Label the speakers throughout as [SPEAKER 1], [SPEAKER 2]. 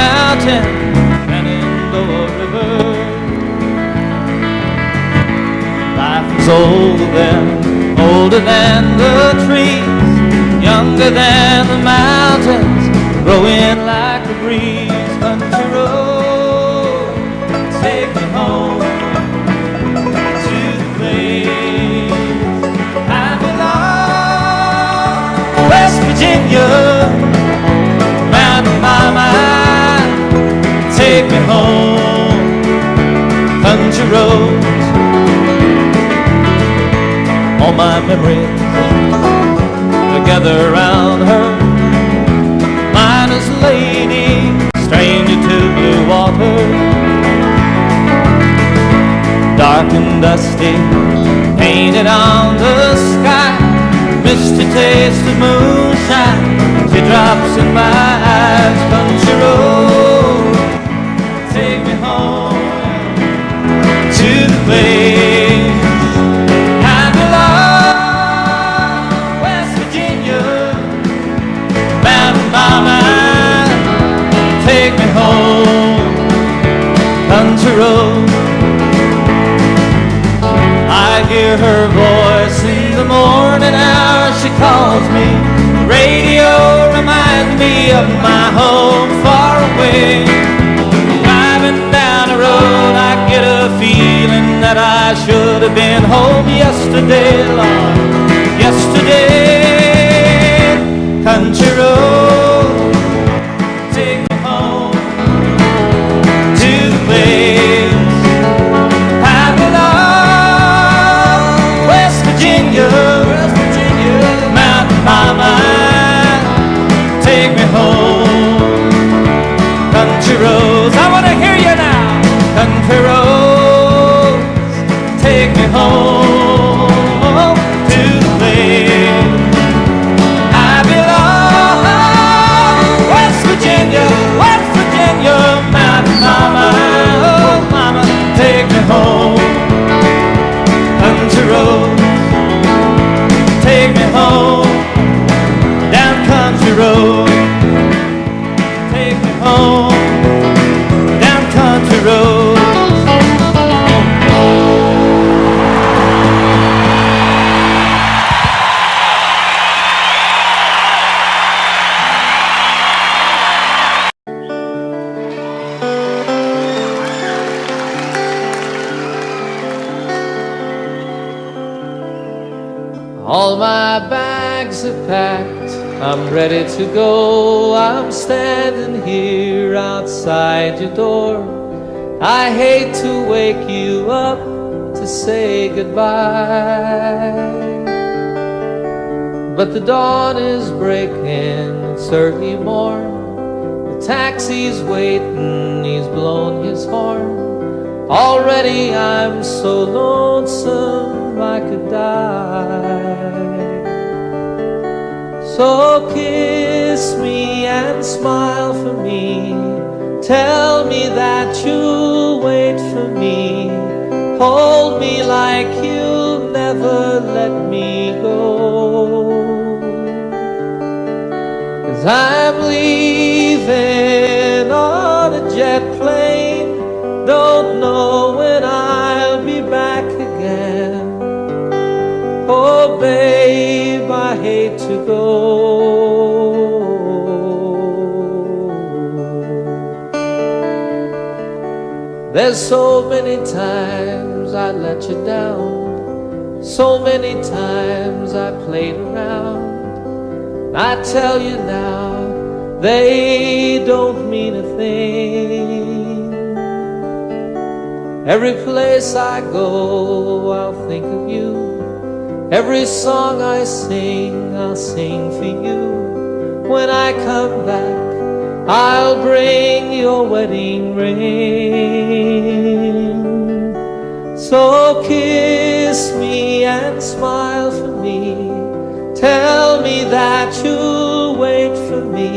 [SPEAKER 1] mountain, Shenandoah River. Life is older than the trees, younger than the mountains, growing like a breeze. Country road, take me home to the place I belong. West Virginia, Mountain Mama, take me home. Country roads, all my memories together around her. Miner's lady, stranger to blue water. Dark and dusty, painted on the sky. Misty taste of moonshine, teardrops in my eyes. Country road, take me home to the place I belong. West Virginia, Mountain Mama, take me home. Country road, I hear her voice in the morning hour. She calls me. Radio reminds me of my home far away. Driving down the road, I get a feeling that I should have been home yesterday, Lord, yesterday. Country road, take me home to the place I belong. West Virginia, Mountain Mama, take me home. Country roads, I want to hear you now. Country roads, take me home to the place I belong. West Virginia, Mountain Mama, oh Mama, take me home. Country roads, take me home. Down country road, take me home. Down country road. All my bags are packed, I'm ready to go. I'm standing here outside your door. I hate to wake you up to say goodbye, but the dawn is breaking, it's early morn. The taxi's waiting, he's blown his horn. Already I'm so lonesome I could die. So kiss me and smile for me. Tell me that you'll wait for me. Hold me like you'll never let me go. 'Cause I'm leaving on a jet plane. Don't know when I'll be back again. Oh babe, I hate to go. There's so many times I let you down, so many times I played around. I tell you now, they don't mean a thing. Every place I go, I'll think of you. Every song I sing, I'll sing for you. When I come back, I'll bring your wedding ring. So kiss me and smile for me. Tell me that you'll wait for me.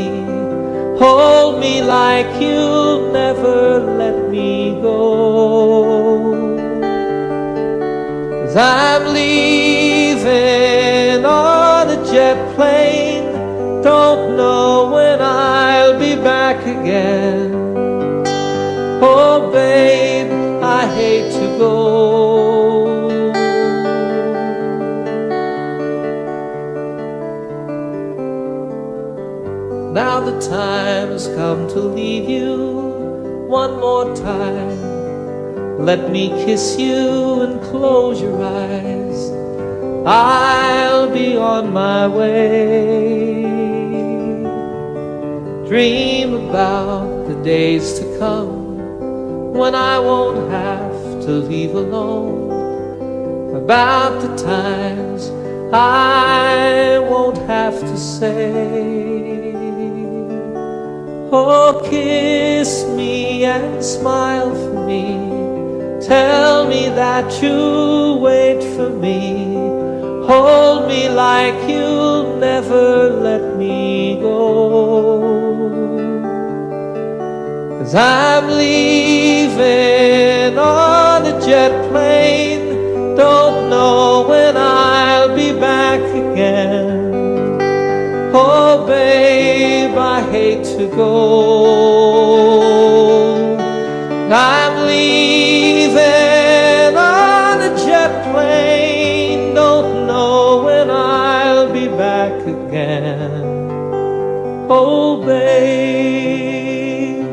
[SPEAKER 1] Hold me like you'll never let me go. 'Cause I'm leaving on a jet plane. Don't know when I'll be back back again. Oh, babe, I hate to go. Now the time has come to leave you one more time. Let me kiss you and close your eyes. I'll be on my way. Dream about the days to come when I won't have to leave alone. About the times I won't have to say, oh, kiss me and smile for me. Tell me that you'll wait for me. Hold me like you'll never let me go. 'Cause I'm leaving on a jet plane. Don't know when I'll be back again. Oh, babe, I hate to go. I'm leaving on a jet plane. Don't know when I'll be back again. Oh, babe,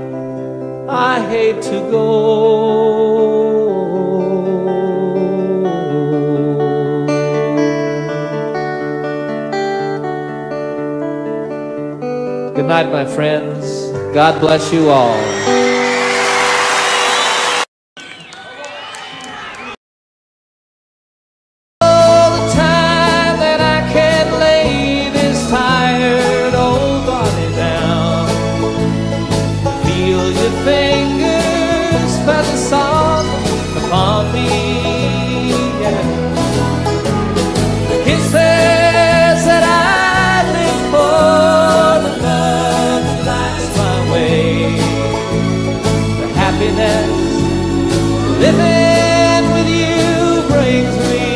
[SPEAKER 1] I hate to go. Good night, my friends. God bless you all. Living with you brings me.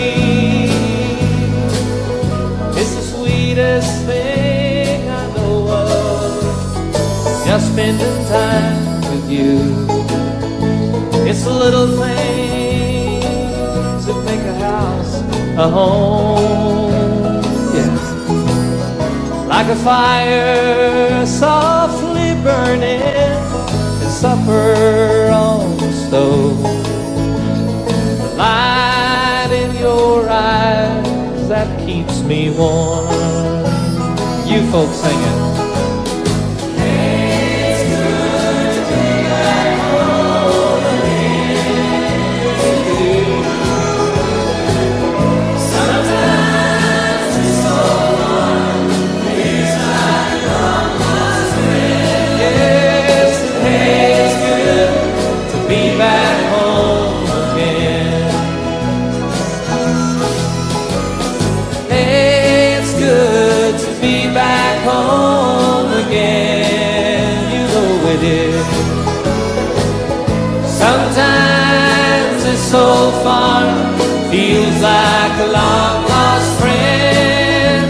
[SPEAKER 1] It's the sweetest thing I know of, just spending time with you. It's the little things that make a house a home. Yeah. Like a fire softly burning and supper on the stove. Light in your eyes that keeps me warm. You folks sing it. It's good to be back home again. Sometimes it's so hard. It's like all my friends. Yes, it's good to be back home again. Back home again, you know it is. Sometimes it's so far, feels like a long lost friend.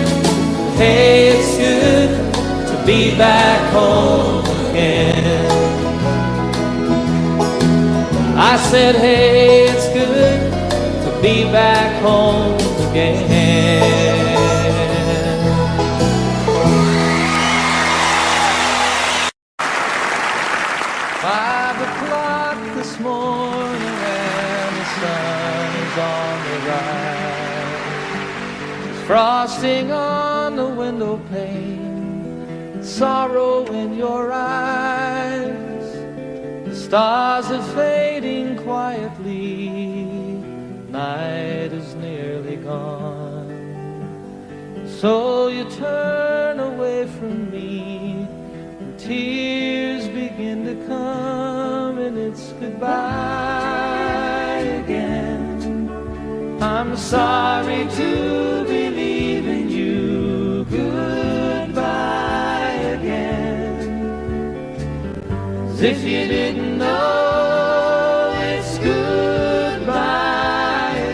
[SPEAKER 1] Hey, it's good to be back home again. I said, hey, it's good to be back home again. 5 o'clock this morning and the sun is on the rise. There's frosting on the window pane, sorrow in your eyes. The stars are fading quietly, night is nearly gone. So you turn away from me, tears begin to come, and it's goodbye again. I'm sorry to be leaving you. Goodbye again. As if you didn't know, it's goodbye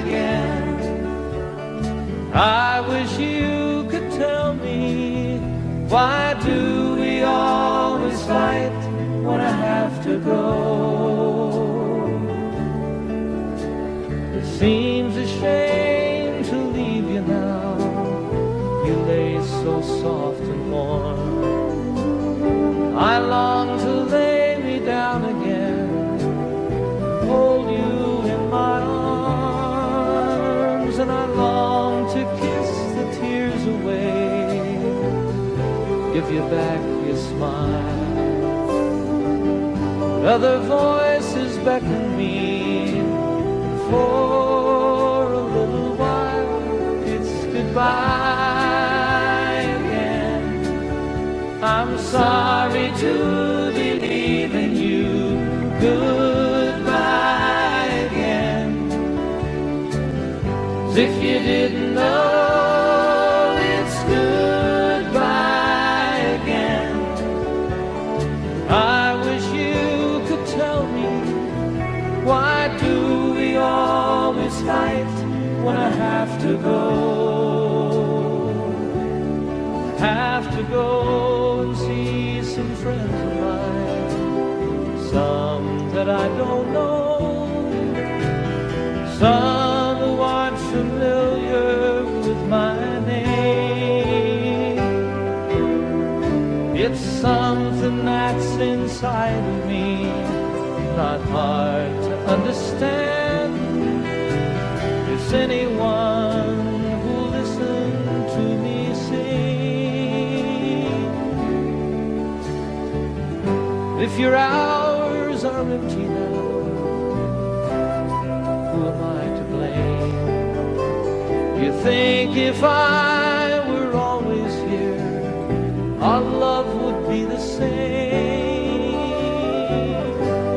[SPEAKER 1] again. I wish you could tell me, why do we always fight Seems a shame to leave you now. You lay so soft and warm. I long to lay me down again, hold you in my arms, and I long to kiss the tears away, give you back your smile. But other voices beckon me for a little while. It's goodbye again. I'm sorry to believe in you. Goodbye again. As if you didn't know, it's goodbye again. I wish you could tell me, why do we always fight when I have to go? I have to go and see some friends of mine, some that I don't know, some who aren't familiar with my name. It's something that's inside of me, not hard to understand. Is anyone who'll listen to me sing? If your hours are empty now, who am I to blame? You think if I were always here, our love would be the same.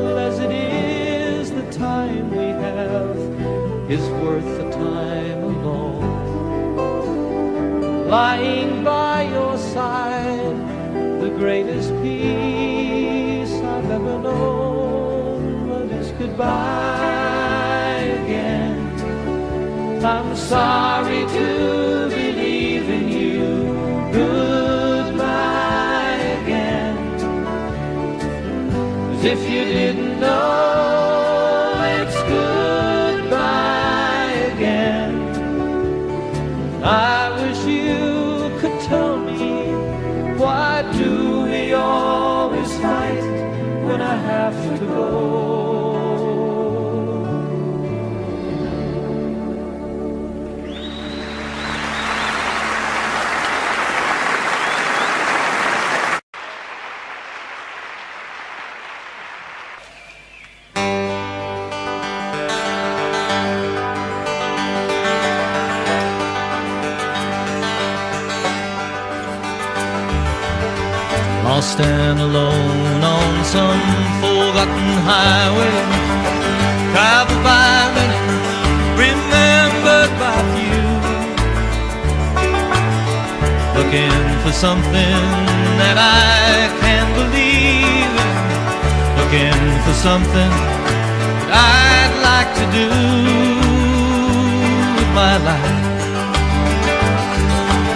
[SPEAKER 1] Well, as it is, the time we have is worth the time alone. Lying by your side, the greatest peace I've ever known. But it's goodbye again. I'm sorry to believe in you. Goodbye again. As if you didn't know, it's goodbye again. I wish you could tell me, why do we always fight when I have to go? Lost and alone on some forgotten highway, traveled by many, remembered by few, looking for something that I can believe in, looking for something that I'd like to do with my life.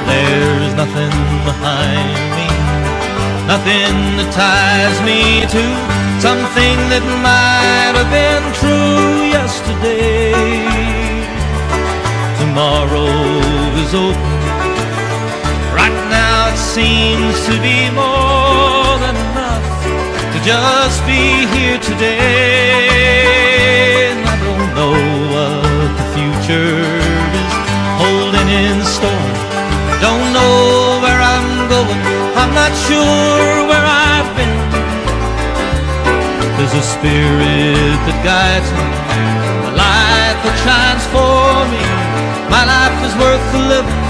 [SPEAKER 1] There's nothing behind me, nothing that ties me to something that might have been true yesterday. Tomorrow is open. Right now it seems to be more than enough to just be here today. And I don't know what the future is holding in store. Don't know where I'm going, I'm not sure where I've been. There's a spirit that guides me, a light that shines for me. My life is worth the living,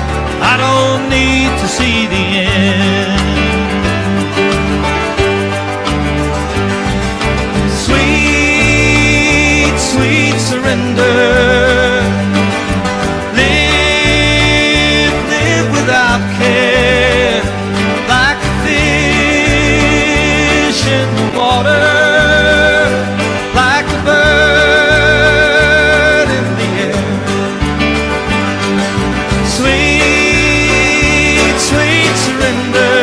[SPEAKER 1] I don't need to see the end. Sweet, sweet surrender. Without care, like a fish in the water, like a bird in the air. Sweet, sweet surrender.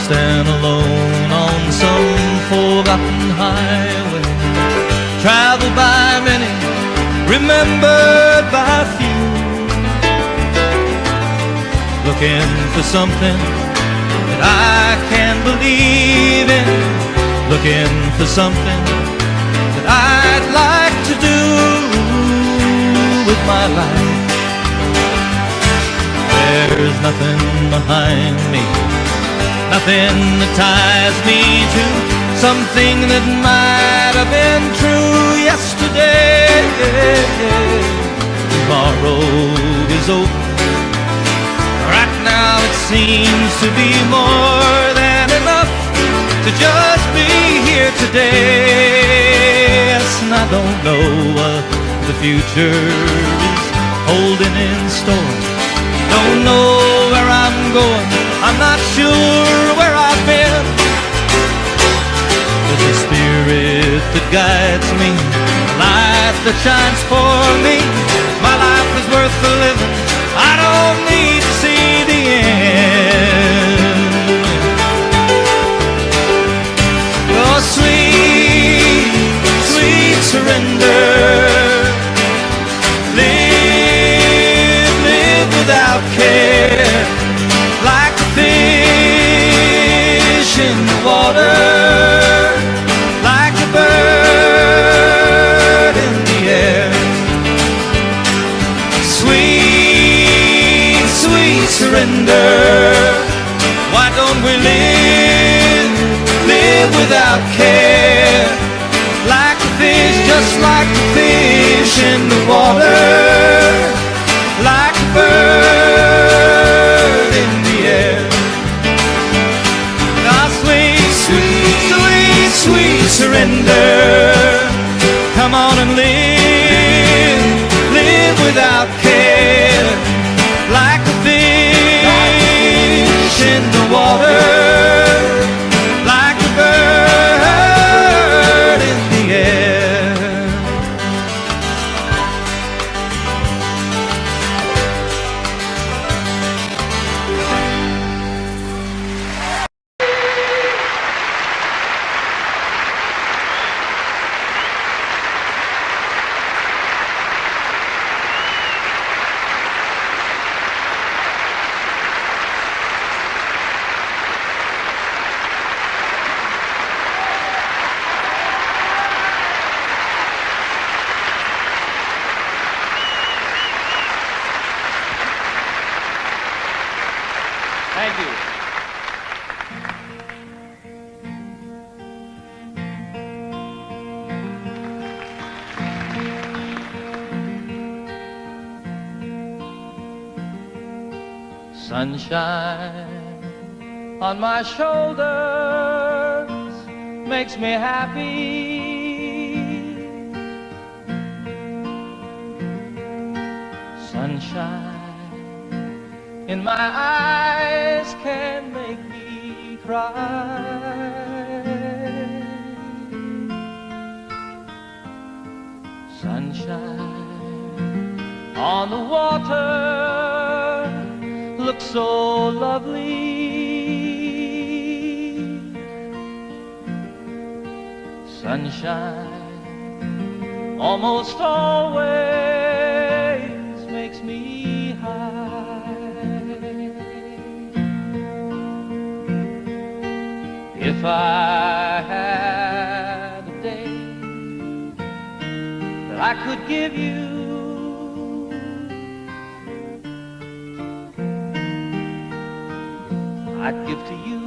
[SPEAKER 1] lost and alone on some forgotten highway, traveled by many, remembered by few, looking for something that I can believe in, looking for something that I'd like to do with my life. There's nothing behind me, nothing that ties me to something that might have been true yesterday. Tomorrow is over. Right now it seems to be more than enough to just be here today. Yes, and I don't know what the future is holding in store. Don't know where I'm going, I'm not sure where I've been. There's a spirit that guides me, a light that shines for me. My life is worth the living, I don't need to see the end. Your sweet, sweet surrender. Without care, like a fish in the water, like a bird in the air. Sweet, sweet surrender. Why don't we live without care, like a fish, just like a fish in the water, like a bird in the air. Now sweet, sweet, sweet, sweet surrender. Come on and live without care, like a fish in the water, like a bird in the air. Thank you. Sunshine on my shoulders makes me happy. Sunshine in my eyes can make me cry. Sunshine on the water looks so lovely. Sunshine almost always makes me high. If I had a day that I could give you, I'd give to you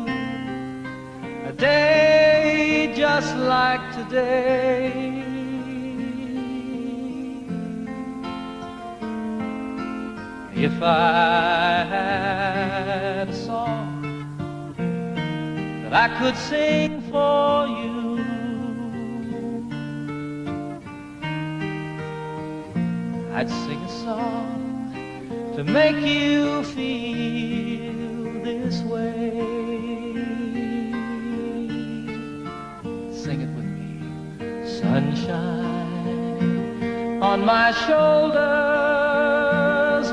[SPEAKER 1] a day just like today. If I had a song that I could sing for you, I'd sing a song to make you feel this way. Sing it with me. Sunshine on my shoulders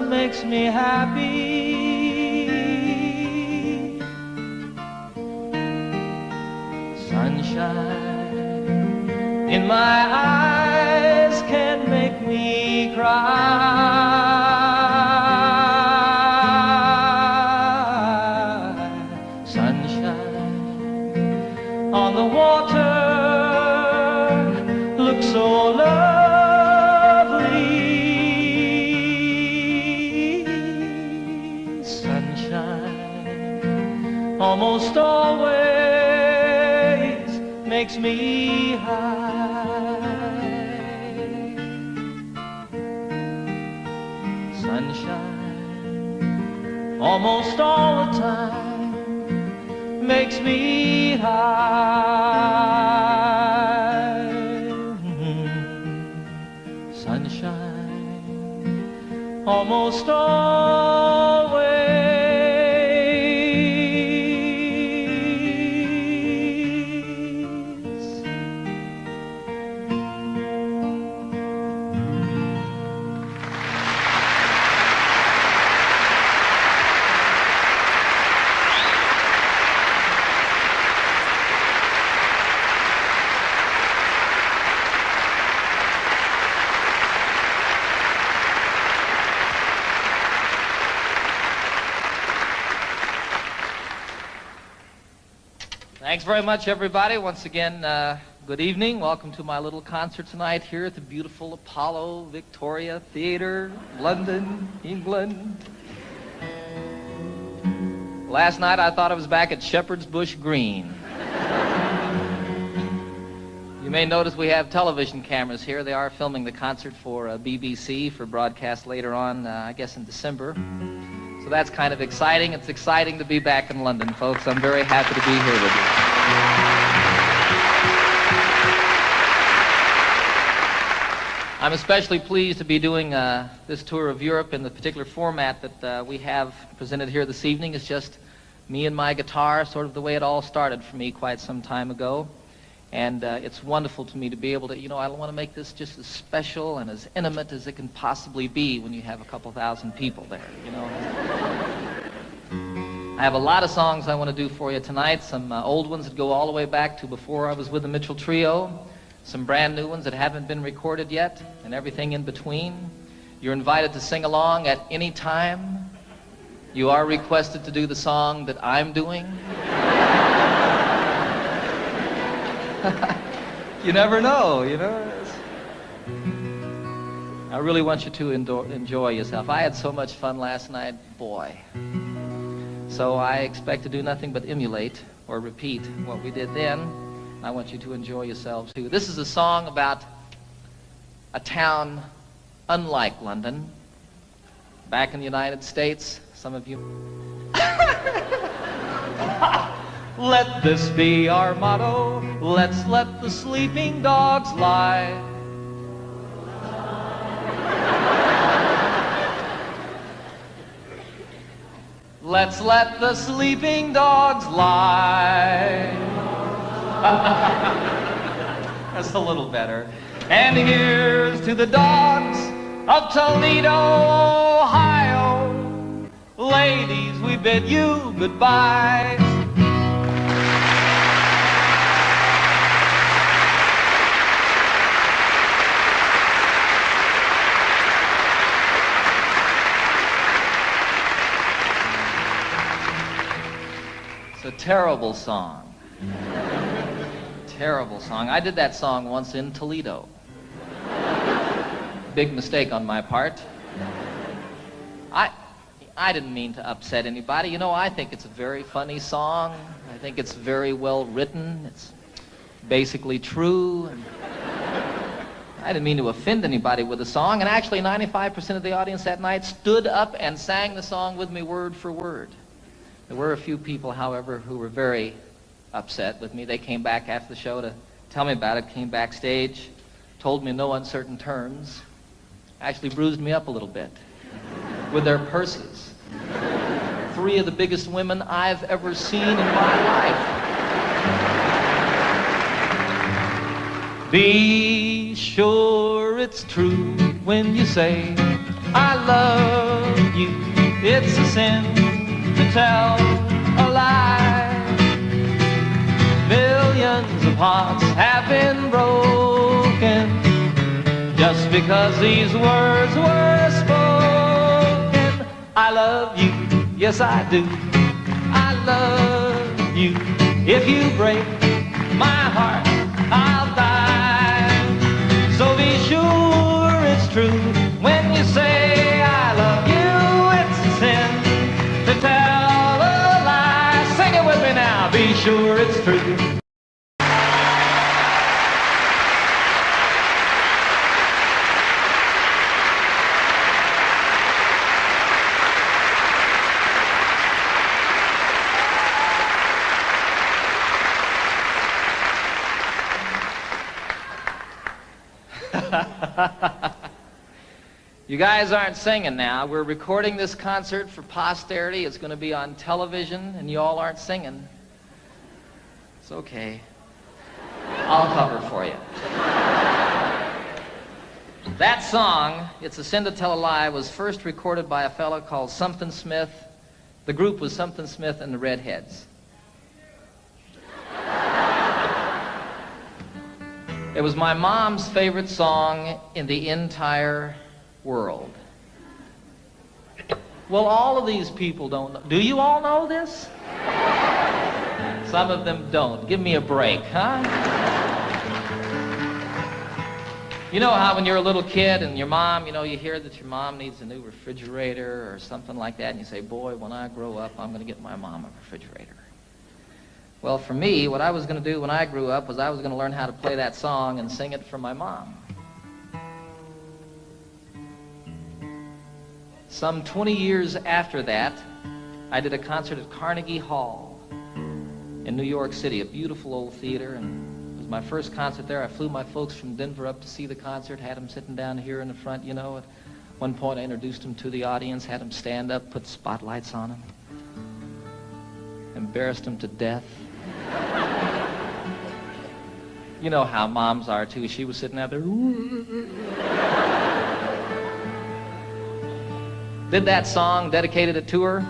[SPEAKER 1] makes me happy. sunshine in my eyes can make me cry. Sunshine on the water looks so lovely. Sunshine almost always makes me high. Sunshine almost all the time makes me high. Sunshine almost always. Thanks very much, everybody. Once again, good evening. Welcome to my little concert tonight here at the beautiful Apollo Victoria Theatre, London, England. Last night I thought I was back at Shepherd's Bush Green. You may notice we have television cameras here. They are filming the concert for BBC for broadcast later on, I guess in December. So that's kind of exciting. It's exciting to be back in London, folks. I'm very happy to be here with you. I'm especially pleased to be doing this tour of Europe in the particular format that we have presented here this evening. It's just me and my guitar, sort of the way it all started for me quite some time ago. And it's wonderful to me to be able to, I want to make this just as special and as intimate as it can possibly be when you have a couple thousand people there, I have a lot of songs I want to do for you tonight, some old ones that go all the way back to before I was with the Mitchell Trio, some brand new ones that haven't been recorded yet, and everything in between. You're invited to sing along at any time. You are requested to do the song that I'm doing. You never know, I really want you to enjoy yourself. I had so much fun last night, boy. So I expect to do nothing but emulate or repeat what we did then. I want you to enjoy yourselves too. This is a song about a town unlike London. Back in the United States, some of you... Let this be our motto. Let's let the sleeping dogs lie. Let's let the sleeping dogs lie. That's a little better. And here's to the dogs of Toledo, Ohio. Ladies, we bid you goodbye. It's a terrible song. Terrible song. I did that song once in Toledo. Big mistake on my part. I didn't mean to upset anybody. I think it's a very funny song. I think it's very well written. It's basically true. And I didn't mean to offend anybody with the song. And actually, 95% of the audience that night stood up and sang the song with me word for word. There were a few people, however, who were very upset with me. They came back after the show to tell me about it, came backstage, told me in no uncertain terms, actually bruised me up a little bit with their purses. 3 of the biggest women I've ever seen in my life. Be sure it's true when you say, I love you. It's a sin to tell a lie. Millions of hearts have been broken just because these words were spoken. I love you, yes I do. I love you. If you break my heart, I'll die. So be sure it's true when you say I love you. It's a sin to tell a lie. Sing it with me now. Be sure it's true. You guys aren't singing now. We're recording this concert for posterity. It's going to be on television, and you all aren't singing. It's okay. I'll cover for you. That song, It's a Sin to Tell a Lie, was first recorded by a fellow called Something Smith. The group was Something Smith and the Redheads. It was my mom's favorite song in the entire world. Well, all of these people don't know. Do you all know this? Some of them don't. Give me a break, huh? You know how when you're a little kid and your mom, you hear that your mom needs a new refrigerator or something like that, and you say, boy, when I grow up, I'm going to get my mom a refrigerator. Well, for me, what I was going to do when I grew up was I was going to learn how to play that song and sing it for my mom. Some 20 years after that, I did a concert at Carnegie Hall in New York City, a beautiful old theater, and it was my first concert there. I flew my folks from Denver up to see the concert, had them sitting down here in the front, At one point, I introduced them to the audience, had them stand up, put spotlights on them, embarrassed them to death. You know how moms are, too. She was sitting out there. Did that song, dedicated it to her.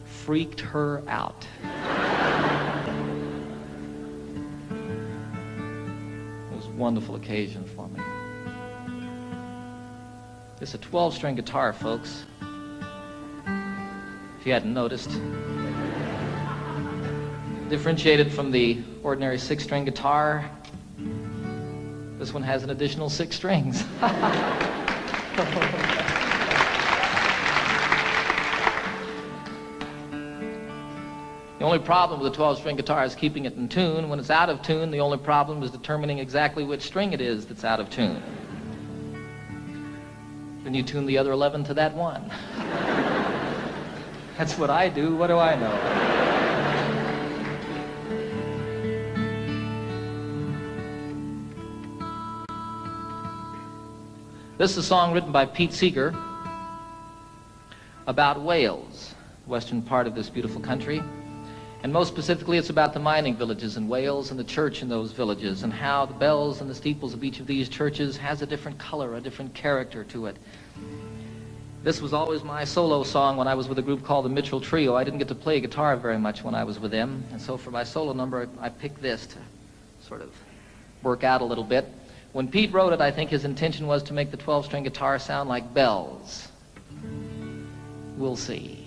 [SPEAKER 1] Freaked her out. It was a wonderful occasion for me. It's a 12-string guitar, folks. If you hadn't noticed. Differentiated from the ordinary 6-string guitar, this one has an additional 6 strings. The only problem with a 12-string guitar is keeping it in tune. When it's out of tune, the only problem is determining exactly which string it is that's out of tune. Then you tune the other 11 to that one. That's what I do. What do I know? This is a song written by Pete Seeger about Wales, the western part of this beautiful country. And most specifically, it's about the mining villages in Wales and the church in those villages and how the bells and the steeples of each of these churches has a different color, a different character to it. This was always my solo song when I was with a group called the Mitchell Trio. I didn't get to play guitar very much when I was with them. And so for my solo number, I picked this to sort of work out a little bit. When Pete wrote it, I think his intention was to make the 12-string guitar sound like bells. We'll see.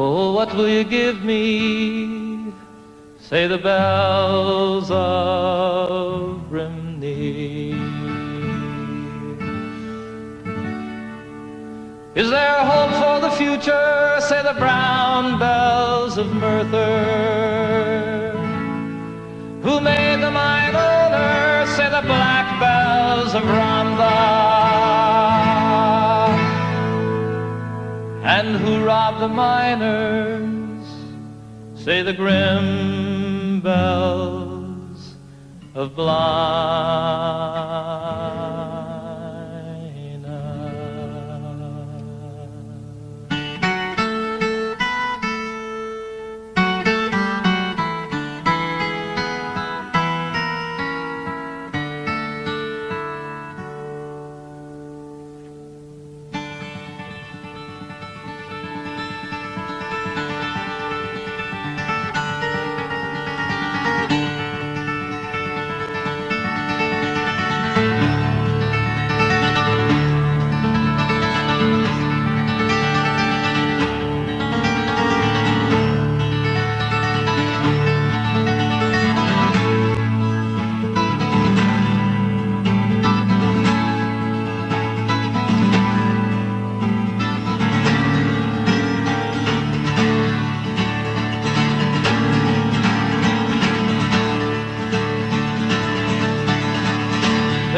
[SPEAKER 1] Oh, what will you give me? Say the bells of Brimney. Is there hope for the future? Say the brown bells of Merthyr. Who made the mine owner? Say the black bells of Rhondda. And who robbed the miners? Say the grim bells of Blaina.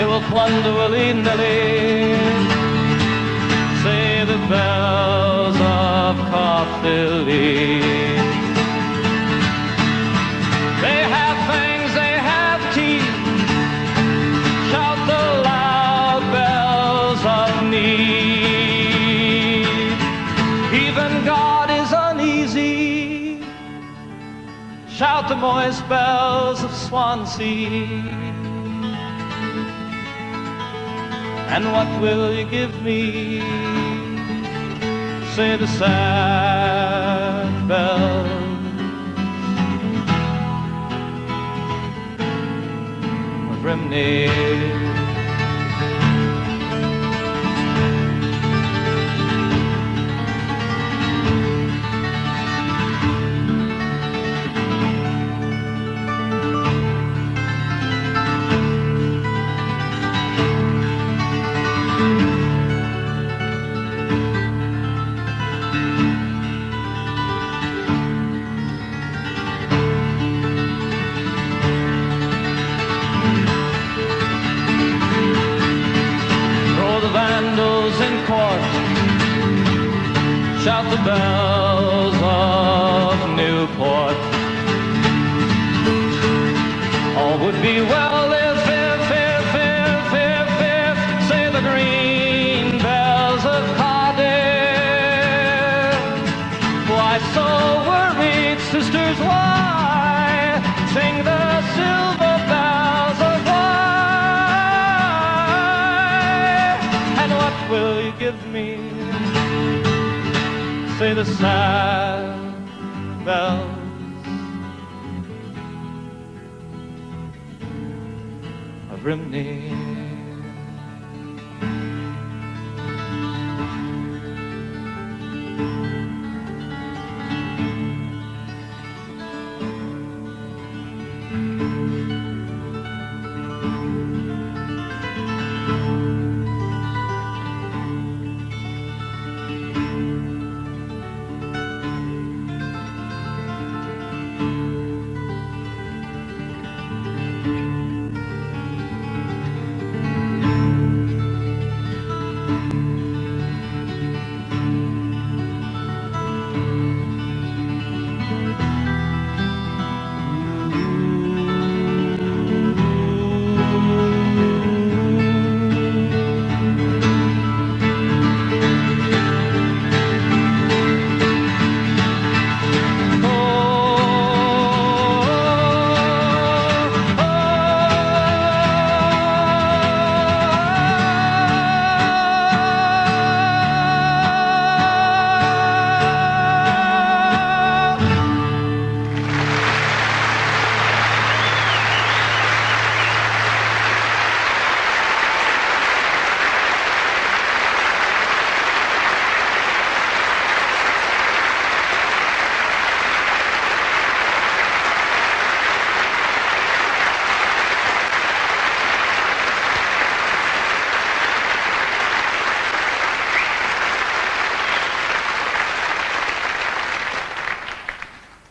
[SPEAKER 1] they will plunder willy-nilly. Say the bells of Caerphilly. They have fangs, they have teeth, shout the loud bells of need. Even God is uneasy, shout the moist bells of Swansea. And what will you give me? Say the sad bells of Rimini. Shout the bells of Newport. All would be well if, say the green bells of Cardiff. Why so worried, sisters, why sing the silver bells of Wye? And what will you give me? Say the sad bells of Rimini.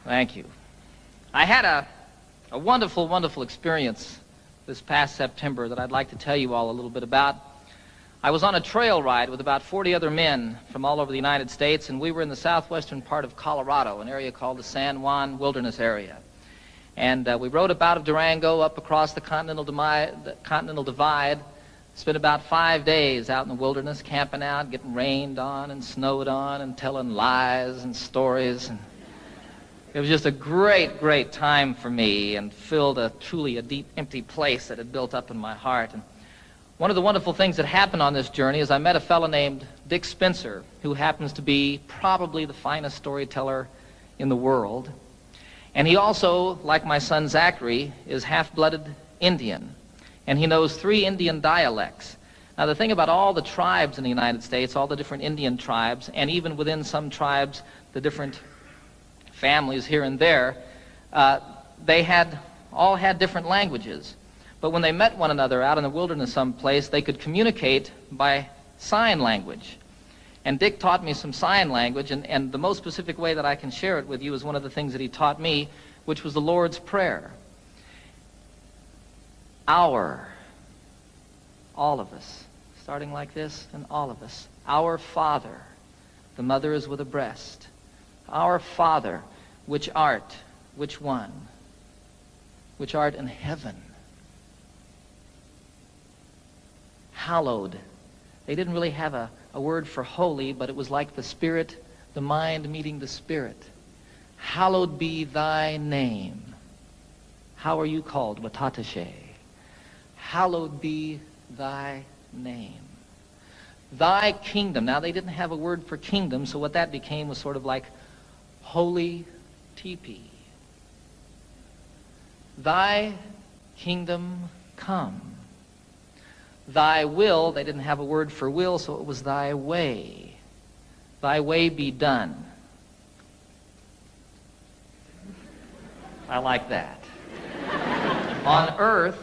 [SPEAKER 2] Thank you. I had a wonderful, wonderful experience this past September that I'd like to tell you all a little bit about. I was on a trail ride with about 40 other men from all over the United States, and we were in the southwestern part of Colorado, an area called the San Juan Wilderness Area. And we rode up out of Durango up across the Continental Divide, spent about 5 days out in the wilderness, camping out, getting rained on and snowed on and telling lies and stories. And it was just a great, great time for me and filled truly a deep, empty place that had built up in my heart. And one of the wonderful things that happened on this journey is I met a fellow named Dick Spencer, who happens to be probably the finest storyteller in the world. And he also, like my son Zachary, is half-blooded Indian. And he knows 3 Indian dialects. Now, the thing about all the tribes in the United States, all the different Indian tribes, and even within some tribes, the different families here and there, they all had different languages. But when they met one another out in the wilderness someplace, they could communicate by sign language. And Dick taught me some sign language, and the most specific way that I can share it with you is one of the things that he taught me, which was the Lord's Prayer. Our all of us, starting like this, and all of us. Our Father, the mother is with a breast. Our Father, which art, which one? Which art in heaven. Hallowed. They didn't really have a word for holy, but it was like the Spirit, the mind meeting the Spirit. Hallowed be thy name. How are you called? Watatashe. Hallowed be thy name. Thy kingdom. Now, they didn't have a word for kingdom, so what that became was sort of like holy teepee. Thy kingdom come. Thy will, they didn't have a word for will, so it was thy way. Thy way be done. I like that. On earth,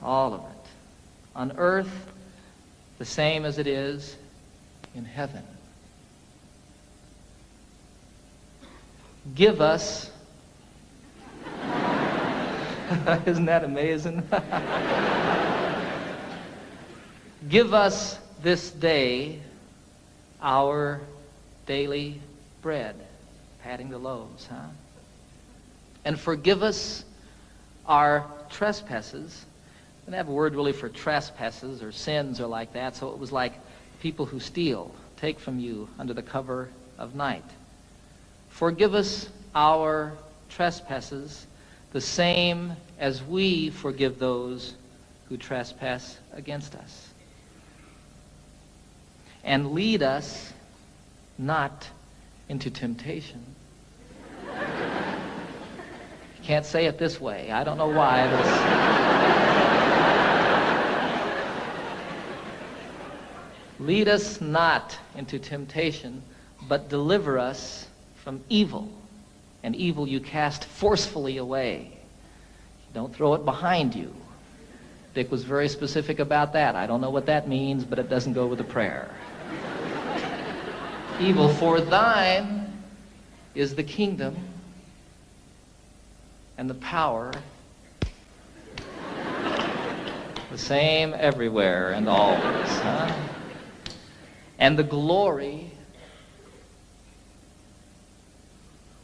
[SPEAKER 2] all of it. On earth, the same as it is in heaven. Give us, isn't that amazing? Give us this day our daily bread. Patting the loaves, huh? And forgive us our trespasses. They didn't have a word really for trespasses or sins or like that, so it was like people who steal, take from you under the cover of night. Forgive us our trespasses, the same as we forgive those who trespass against us. And lead us not into temptation. You can't say it this way. I don't know why. Lead us not into temptation, but deliver us from evil. And evil you cast forcefully away. Don't throw it behind you. Dick was very specific about that. I don't know what that means, but it doesn't go with the prayer. Evil, for thine is the kingdom and the power, the same everywhere and always, huh? And the glory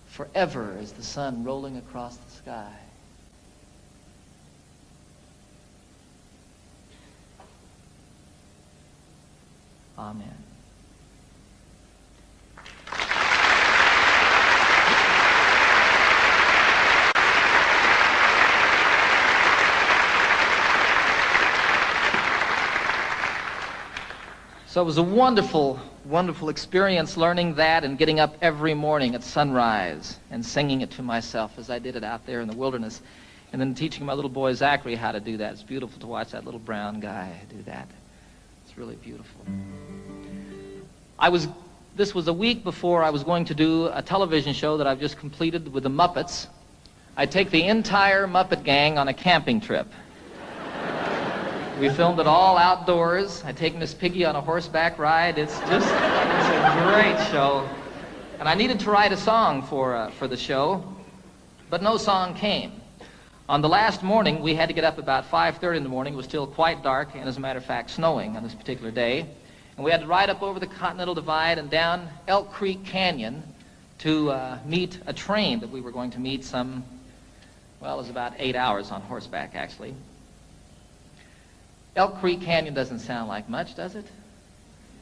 [SPEAKER 2] forever as the sun rolling across the sky. Amen. So it was a wonderful, wonderful experience learning that and getting up every morning at sunrise and singing it to myself as I did it out there in the wilderness, and then teaching my little boy Zachary how to do that. It's beautiful to watch that little brown guy do that. It's really beautiful. This was a week before I was going to do a television show that I've just completed with the Muppets. I take the entire Muppet gang on a camping trip. We filmed it all outdoors. I take Miss Piggy on a horseback ride. It's a great show. And I needed to write a song for the show, but no song came. On the last morning, we had to get up about 5:30 in the morning. It was still quite dark, and as a matter of fact, snowing on this particular day. And we had to ride up over the Continental Divide and down Elk Creek Canyon to meet a train that we were going to meet it was about 8 hours on horseback, actually. Elk Creek Canyon doesn't sound like much, does it?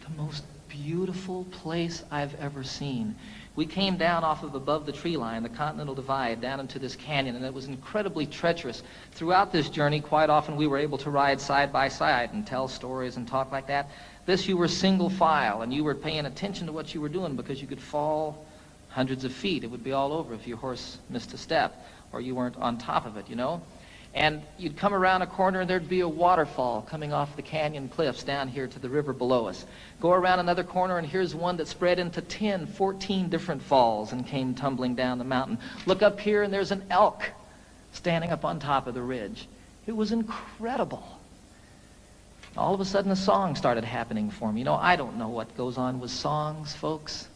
[SPEAKER 2] The most beautiful place I've ever seen. We came down off of above the tree line, the Continental Divide, down into this canyon, and it was incredibly treacherous. Throughout this journey, quite often we were able to ride side by side and tell stories and talk like that. This, you were single file, and you were paying attention to what you were doing because you could fall hundreds of feet. It would be all over if your horse missed a step or you weren't on top of it, you know? And you'd come around a corner and there'd be a waterfall coming off the canyon cliffs down here to the river below us. Go around another corner and here's one that spread into 10, 14 different falls and came tumbling down the mountain. Look up here and there's an elk standing up on top of the ridge. It was incredible. All of a sudden a song started happening for me. You know, I don't know what goes on with songs, folks.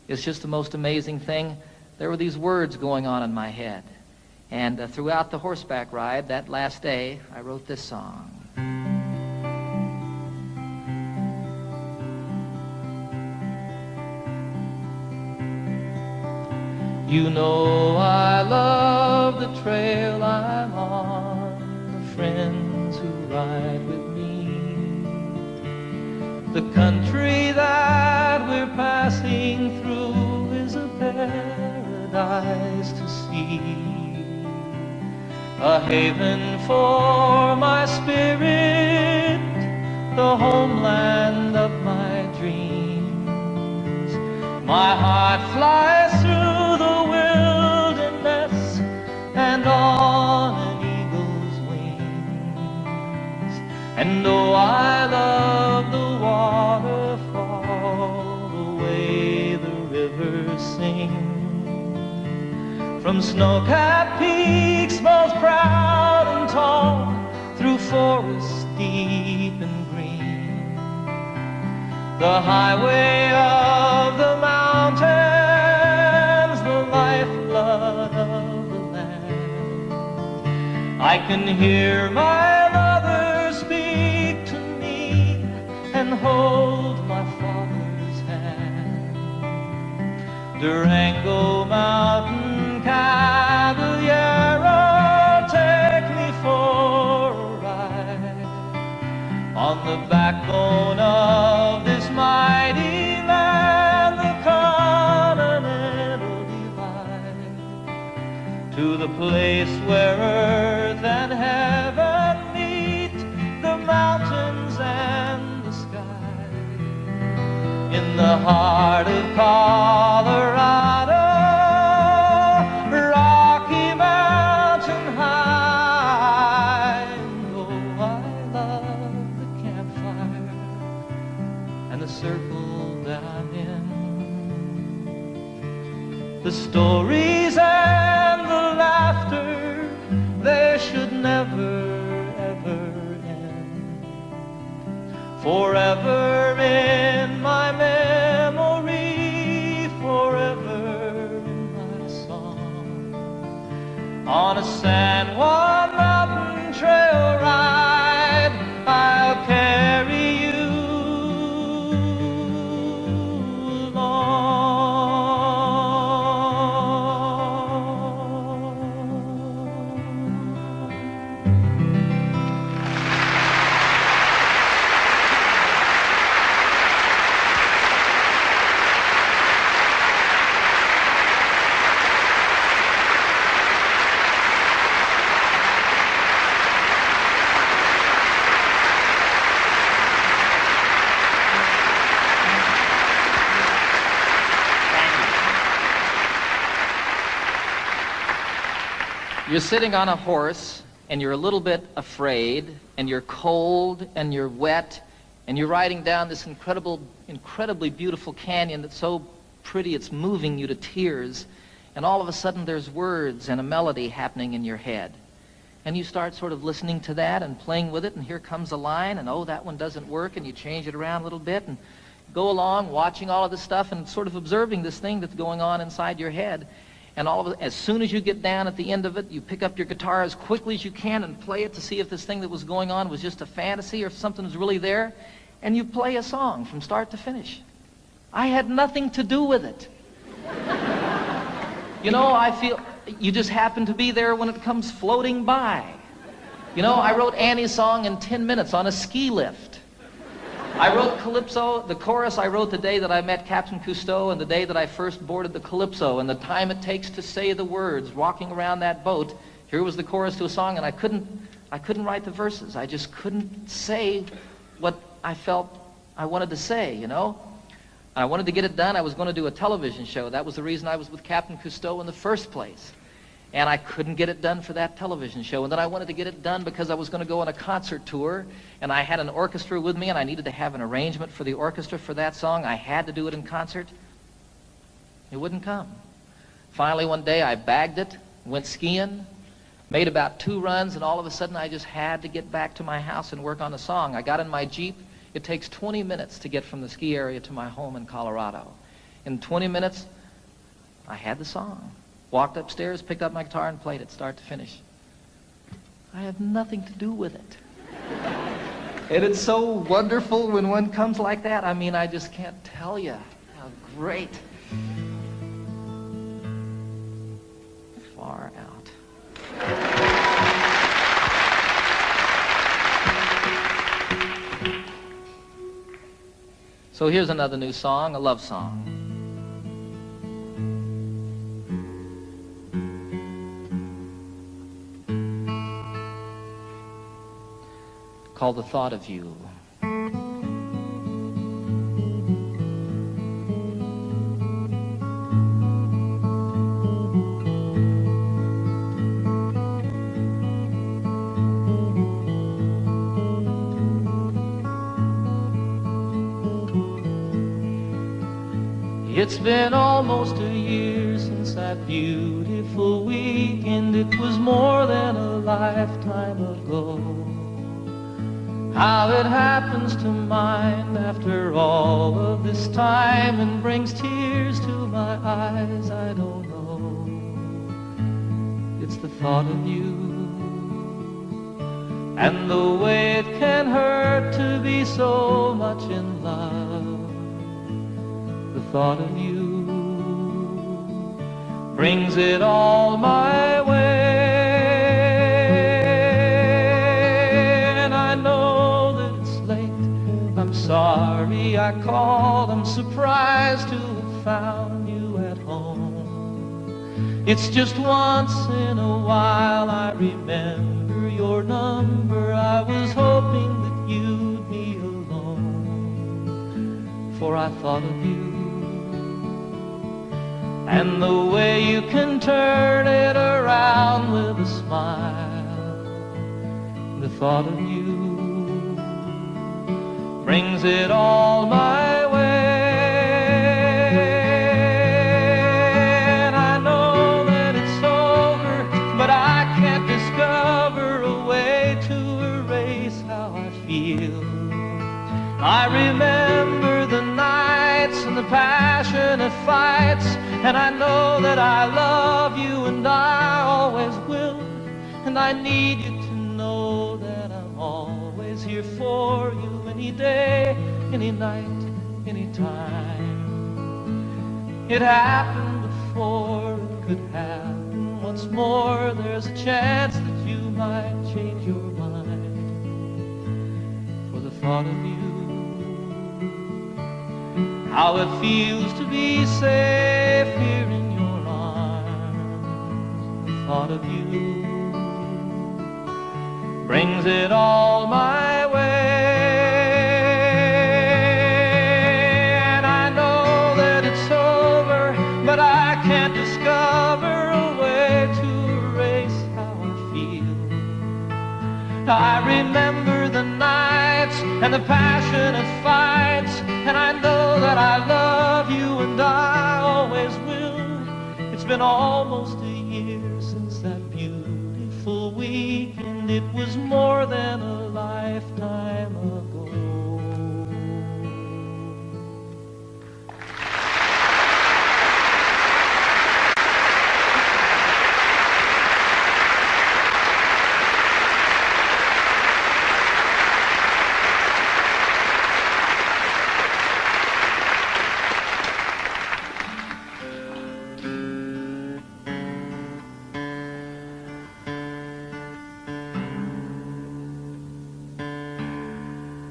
[SPEAKER 2] It's just the most amazing thing. There were these words going on in my head. And throughout the horseback ride, that last day, I wrote this song. You know I love the trail I'm on, the friends who ride with me, the country that we're passing through is a paradise to see, a haven for my spirit, the homeland of my dreams. My heart flies through the wilderness and on an eagle's wings. And though I love the waterfall, the way the rivers sing, from snow-capped peaks most proud and tall, through forests deep and green, the highway of the mountains, the lifeblood of the land. I can hear my mother speak to me and hold my father's hand. Durango Mountain Caballero, take me for a ride on the backbone of this mighty land, the Continental Divide, to the place where earth and heaven meet, the mountains and the sky, in the heart of Colorado, Rocky Mountain High. And oh, I love the campfire and the circle that I'm in, the stories and the laughter, they should never, ever end. Forever in my memory, forever in my song. On a San Juan Mountain Trail ride, I'll carry you along. You're sitting on a horse, and you're a little bit afraid, and you're cold, and you're wet, and you're riding down this incredibly beautiful canyon that's so pretty it's moving you to tears, and all of a sudden there's words and a melody happening in your head. And you start sort of listening to that and playing with it, and here comes a line, and oh, that one doesn't work, and you change it around a little bit, and go along watching all of this stuff and sort of observing this thing that's going on inside your head. And all of it, as soon as you get down at the end of it, you pick up your guitar as quickly as you can and play it to see if this thing that was going on was just a fantasy or if something was really there. And you play a song from start to finish. I had nothing to do with it. You know, I feel you just happen to be there when it comes floating by. You know, I wrote Annie's song in 10 minutes on a ski lift. I wrote Calypso, the chorus I wrote the day that I met Captain Cousteau and the day that I first boarded the Calypso, and the time it takes to say the words walking around that boat. Here was the chorus to a song, and I couldn't write the verses. I just couldn't say what I felt I wanted to say, you know. I wanted to get it done. I was going to do a television show. That was the reason I was with Captain Cousteau in the first place. And I couldn't get it done for that television show. And then I wanted to get it done because I was going to go on a concert tour, and I had an orchestra with me, and I needed to have an arrangement for the orchestra for that song. I had to do it in concert. It wouldn't come. Finally, one day, I bagged it, went skiing, made about 2 runs, and all of a sudden, I just had to get back to my house and work on the song. I got in my Jeep. It takes 20 minutes to get from the ski area to my home in Colorado. In 20 minutes, I had the song. Walked upstairs, picked up my guitar, and played it start to finish. I have nothing to do with it. And it's so wonderful when one comes like that. I mean, I just can't tell you how great. Far out. So here's another new song, a love song. Called The Thought of You. It's been almost a year since that beautiful weekend. It was more than a lifetime ago. How it happens to mind after all of this time and brings tears to my eyes, I don't know. It's the thought of you and the way it can hurt to be so much in love. The thought of you brings it all my way. Sorry I called, I'm surprised to have found you at home. It's just once in a while I remember your number. I was hoping that you'd be alone, for I thought of you and the way you can turn it around with a smile. The thought of you brings it all my way. And I know that it's over, but I can't discover a way to erase how I feel. I remember the nights and the passionate fights, and I know that I love you and I always will. And I need you to know that I'm always here for you. Any day, any night, any time. It happened before, it could happen once more. There's a chance that you might change your mind. For the thought of you, how it feels to be safe here in your arms. The thought of you brings it all my way. But I can't discover a way to erase how I feel. I remember the nights and the passionate fights, and I know that I love you and I always will. It's been almost a year since that beautiful weekend. It was more than a lifetime ago.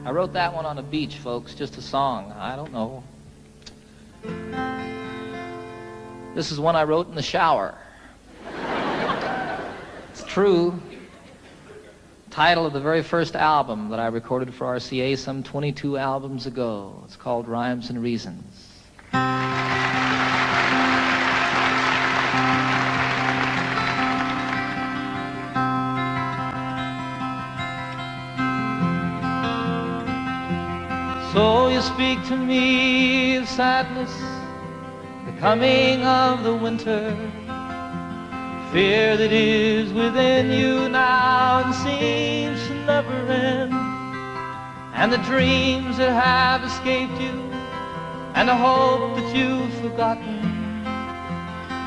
[SPEAKER 2] I wrote that one on a beach, folks, just a song. I don't know. This is one I wrote in the shower. It's true. Title of the very first album that I recorded for RCA some 22 albums ago. It's called Rhymes and Reasons. So you speak to me of sadness, the coming of the winter, fear that is within you now and seems to never end, and the dreams that have escaped you, and the hope that you've forgotten.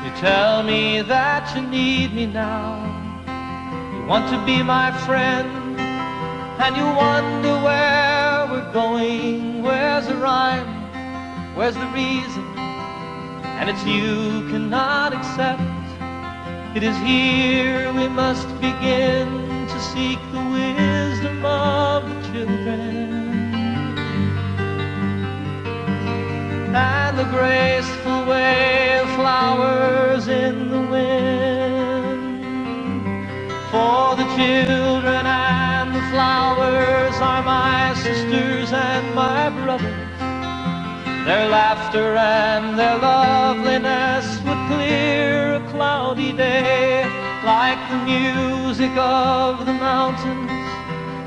[SPEAKER 1] You tell me that you need me now. You want to be my friend, and you wonder where we're going. Where's the rhyme? Where's the reason? And it's you cannot accept. It is here we must begin to seek the wisdom of the children. And the graceful way of flowers in the wind. For the children and the flowers are my sisters and my brothers. Their laughter and their loveliness would clear a cloudy day, like the music of the mountains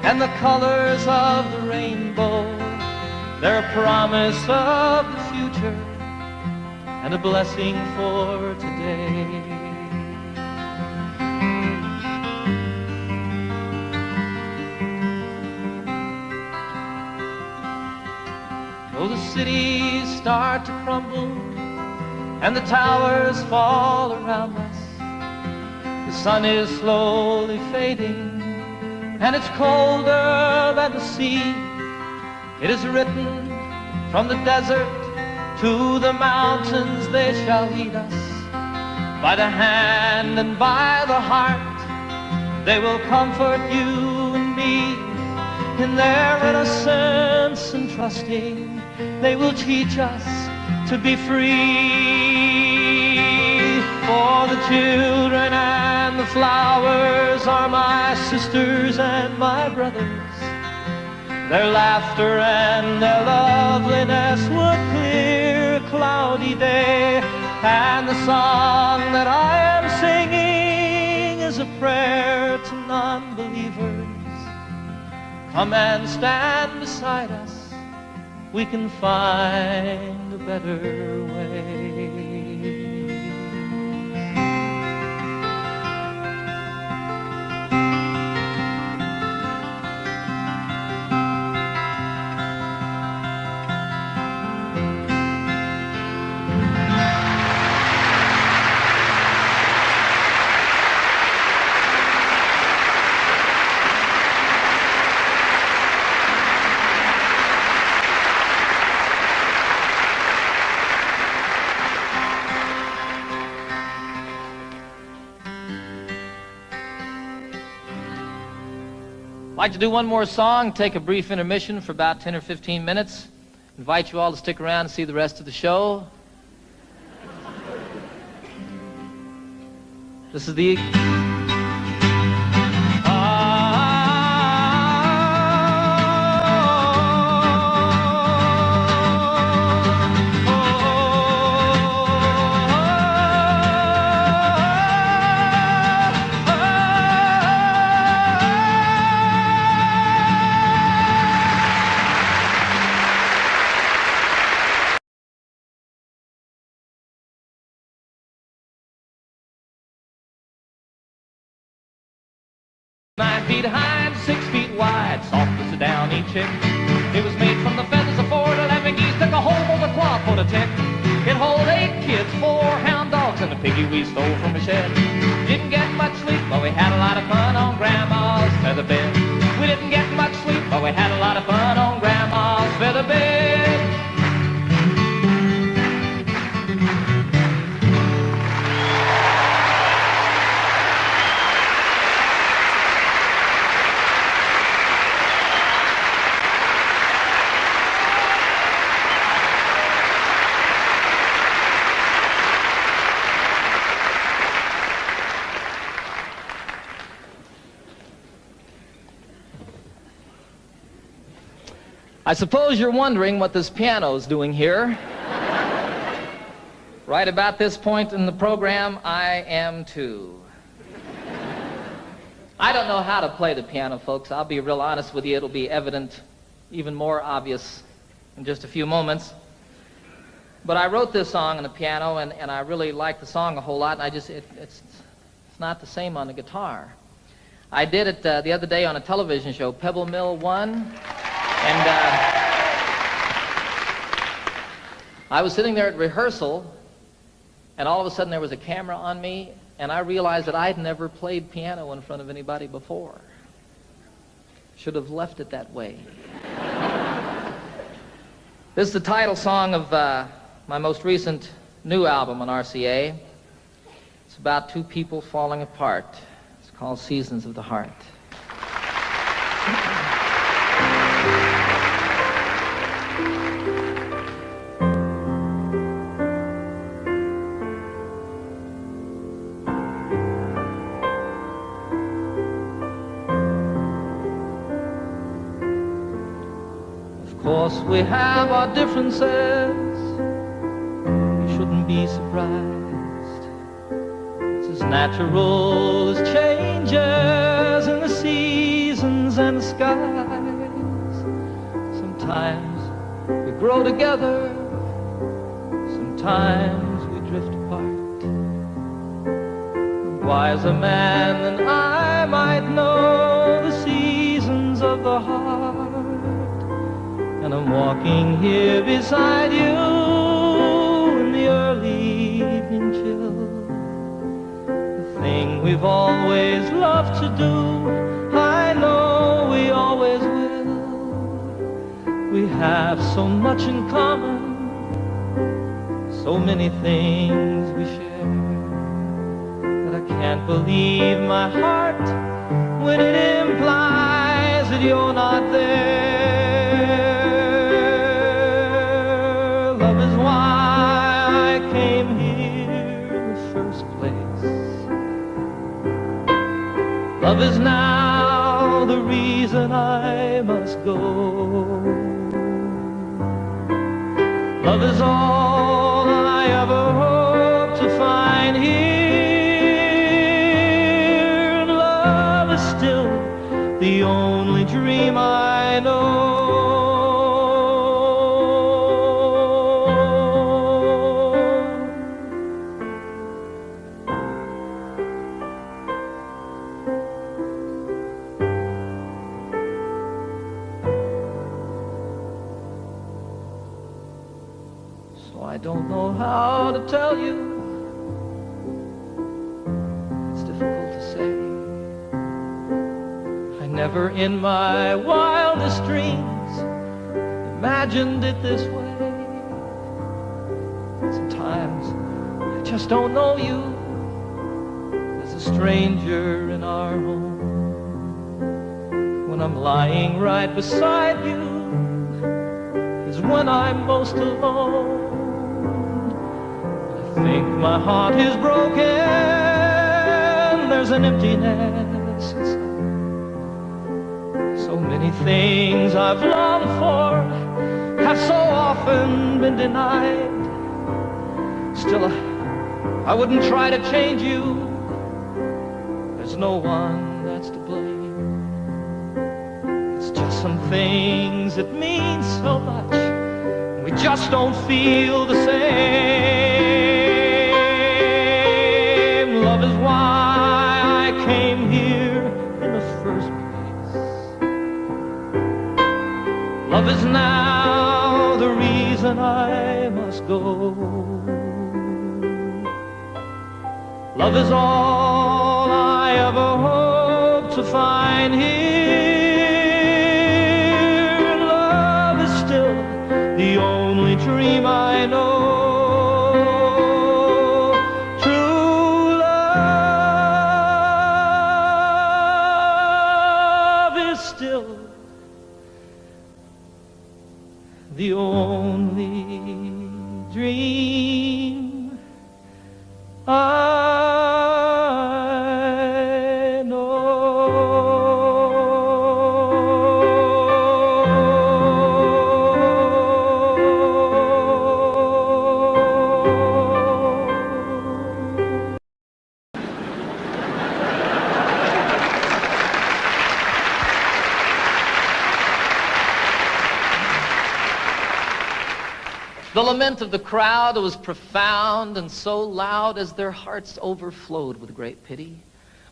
[SPEAKER 1] and the colors of the rainbow. They're a promise of the future and a blessing for today. Though the cities start to crumble and the towers fall around us, the sun is slowly fading and it's colder than the sea. It is written from the desert to the mountains, they shall lead us by the hand and by the heart. They will comfort you and me in their innocence and trusting. They will teach us to be free. For the children and the flowers are my sisters and my brothers. Their laughter and their loveliness would clear a cloudy day. And the song that I am singing is a prayer to non-believers. Come and stand beside us. We can find a better way.
[SPEAKER 2] I'd like to do one more song, take a brief intermission for about 10 or 15 minutes. Invite you all to stick around and see the rest of the show. This is the...
[SPEAKER 1] High and 6 feet wide, soft as a downy chick. It was made from the feathers of 4 to 11 geese, took a whole mold of cloth for the tick. It hold 8 kids, 4 hound dogs, and a piggy we stole from a shed. Didn't get much sleep, but we had a lot of fun on Grandma's feather bed. We didn't get much sleep, but we had a lot of fun on Grandma's feather bed.
[SPEAKER 2] I suppose you're wondering what this piano's doing here. Right about this point in the program, I am too. I don't know how to play the piano, folks. I'll be real honest with you. It'll be evident, even more obvious in just a few moments. But I wrote this song on the piano, and I really like the song a whole lot, and it's not the same on the guitar. I did it the other day on a television show, Pebble Mill 1. And I was sitting there at rehearsal, And all of a sudden there was a camera on me, and I realized that I'd never played piano in front of anybody before. Should have left it that way. This is the title song of my most recent new album on RCA. It's about two people falling apart. It's called Seasons of the Heart. Of course we have our differences. You shouldn't be surprised. It's as natural as changes in the seasons and the skies. Sometimes we grow together, sometimes we drift apart. A wiser man than I might know the seasons of the heart. And I'm walking here beside you in the early evening chill. The thing we've always loved to do, I know we always will. We have so much in common, so many things we share, that I can't believe my heart when it implies that you're not there. Love is why I came here in the first place. Love is now the reason I must go. Love is all I ever hope to find here. And love is still the only dream I know. I don't know how to tell you. It's difficult to say. I never in my wildest dreams imagined it this way. Sometimes I just don't know you. There's a stranger in our home. When I'm lying right beside you is when I'm most alone. I think my heart is broken. There's an emptiness inside. So many things I've longed for have so often been denied. Still, I wouldn't try to change you. There's no one that's to blame. It's just some things that mean so much. We just don't feel the same. Love is why I came here in the first place. Love is now the reason I must go. Love is all I ever hope to find here. Love is still the only dream I know. True love is still the only dream I The lament of the crowd was profound and so loud as their hearts overflowed with great pity.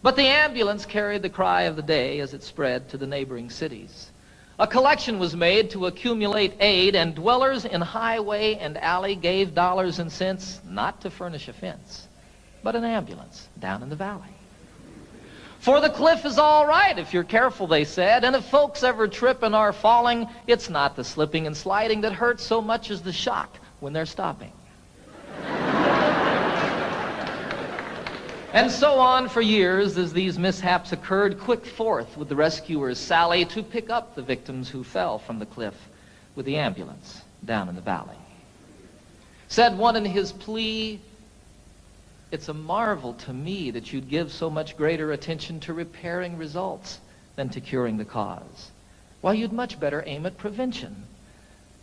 [SPEAKER 2] But the ambulance carried the cry of the day as it spread to the neighboring cities. A collection was made to accumulate aid, and dwellers in highway and alley gave dollars and cents not to furnish a fence, but an ambulance down in the valley. For the cliff is all right if you're careful, they said, and if folks ever trip and are falling, it's not the slipping and sliding that hurts so much as the shock when they're stopping. And so on for years as these mishaps occurred, quick forth would the rescuers sally to pick up the victims who fell from the cliff with the ambulance down in the valley. Said one in his plea, "It's a marvel to me that you'd give so much greater attention to repairing results than to curing the cause. Why, you'd much better aim at prevention.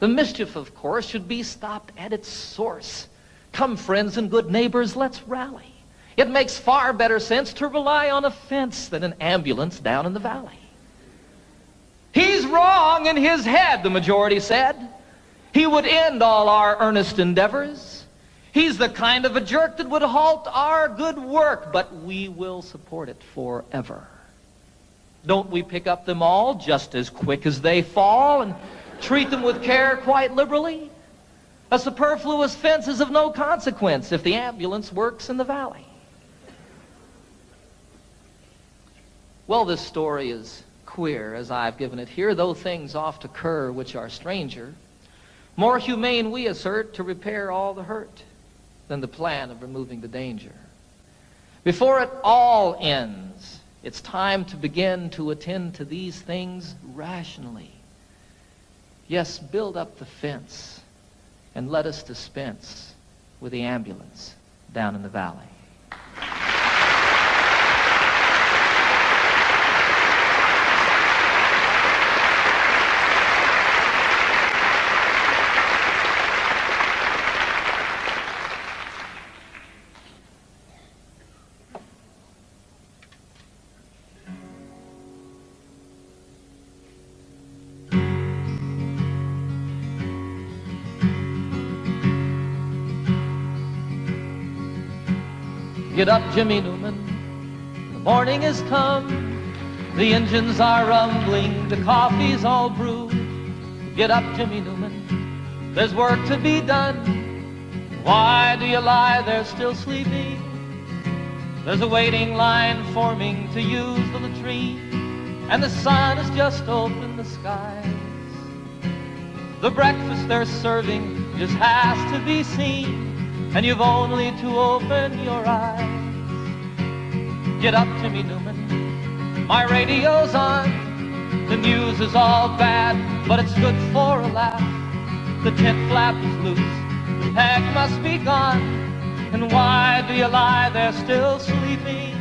[SPEAKER 2] The mischief, of course, should be stopped at its source. Come, friends and good neighbors, let's rally. It makes far better sense to rely on a fence than an ambulance down in the valley." He's wrong in his head, the majority said. He would end all our earnest endeavors. He's the kind of a jerk that would halt our good work, but we will support it forever. Don't we pick up them all just as quick as they fall and treat them with care quite liberally? A superfluous fence is of no consequence if the ambulance works in the valley. Well, this story is queer as I've given it here, though things oft occur which are stranger. More humane, we assert, to repair all the hurt than the plan of removing the danger. Before it all ends, it's time to begin to attend to these things rationally. Yes, build up the fence and let us dispense with the ambulance down in the valley. Get up, Jimmy Newman, the morning has come. The engines are rumbling, the coffee's all brewed. Get up, Jimmy Newman, there's work to be done. Why do you lie there still sleeping? There's a waiting line forming to use the latrine, and the sun has just opened the skies. The breakfast they're serving just has to be seen, and you've only to open your eyes. Get up, Jimmy Newman, my radio's on. The news is all bad, but it's good for a laugh. The tent flap is loose, the peg must be gone. And why do you lie there still sleeping?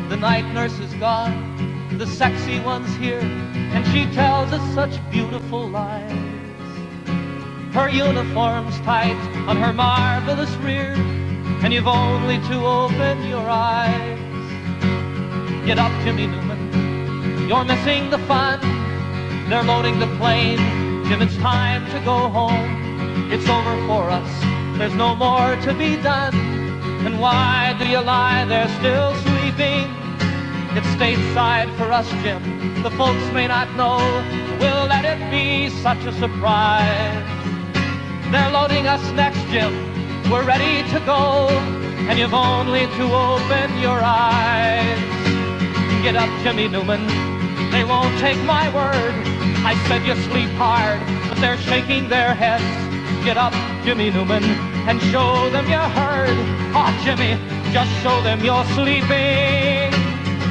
[SPEAKER 2] The night nurse is gone, the sexy one's here, and she tells us such beautiful lies. Her uniform's tight on her marvelous rear, and you've only to open your eyes. Get up, Jimmy Newman, you're missing the fun. They're loading the plane, Jim, it's time to go home. It's over for us, there's no more to be done. And why do you lie there still sleeping? It's stateside for us, Jim, the folks may not know. We'll let it be such a surprise. They're loading us next, Jim, we're ready to go, and you've only to open your eyes. Get up, Jimmy Newman, they won't take my word. I said you sleep hard, but they're shaking their heads. Get up, Jimmy Newman, and show them you heard. Oh, Jimmy, just show them you're sleeping.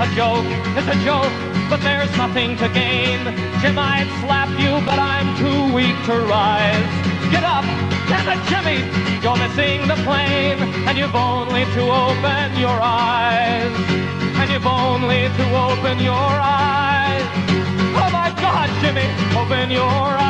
[SPEAKER 2] A joke is a joke, but there's nothing to gain. Jim, I'd slap you, but I'm too weak to rise. Get up, damn it, Jimmy, you're missing the plane, and you've only to open your eyes. And you've only to open your eyes. Oh my God, Jimmy, open your eyes.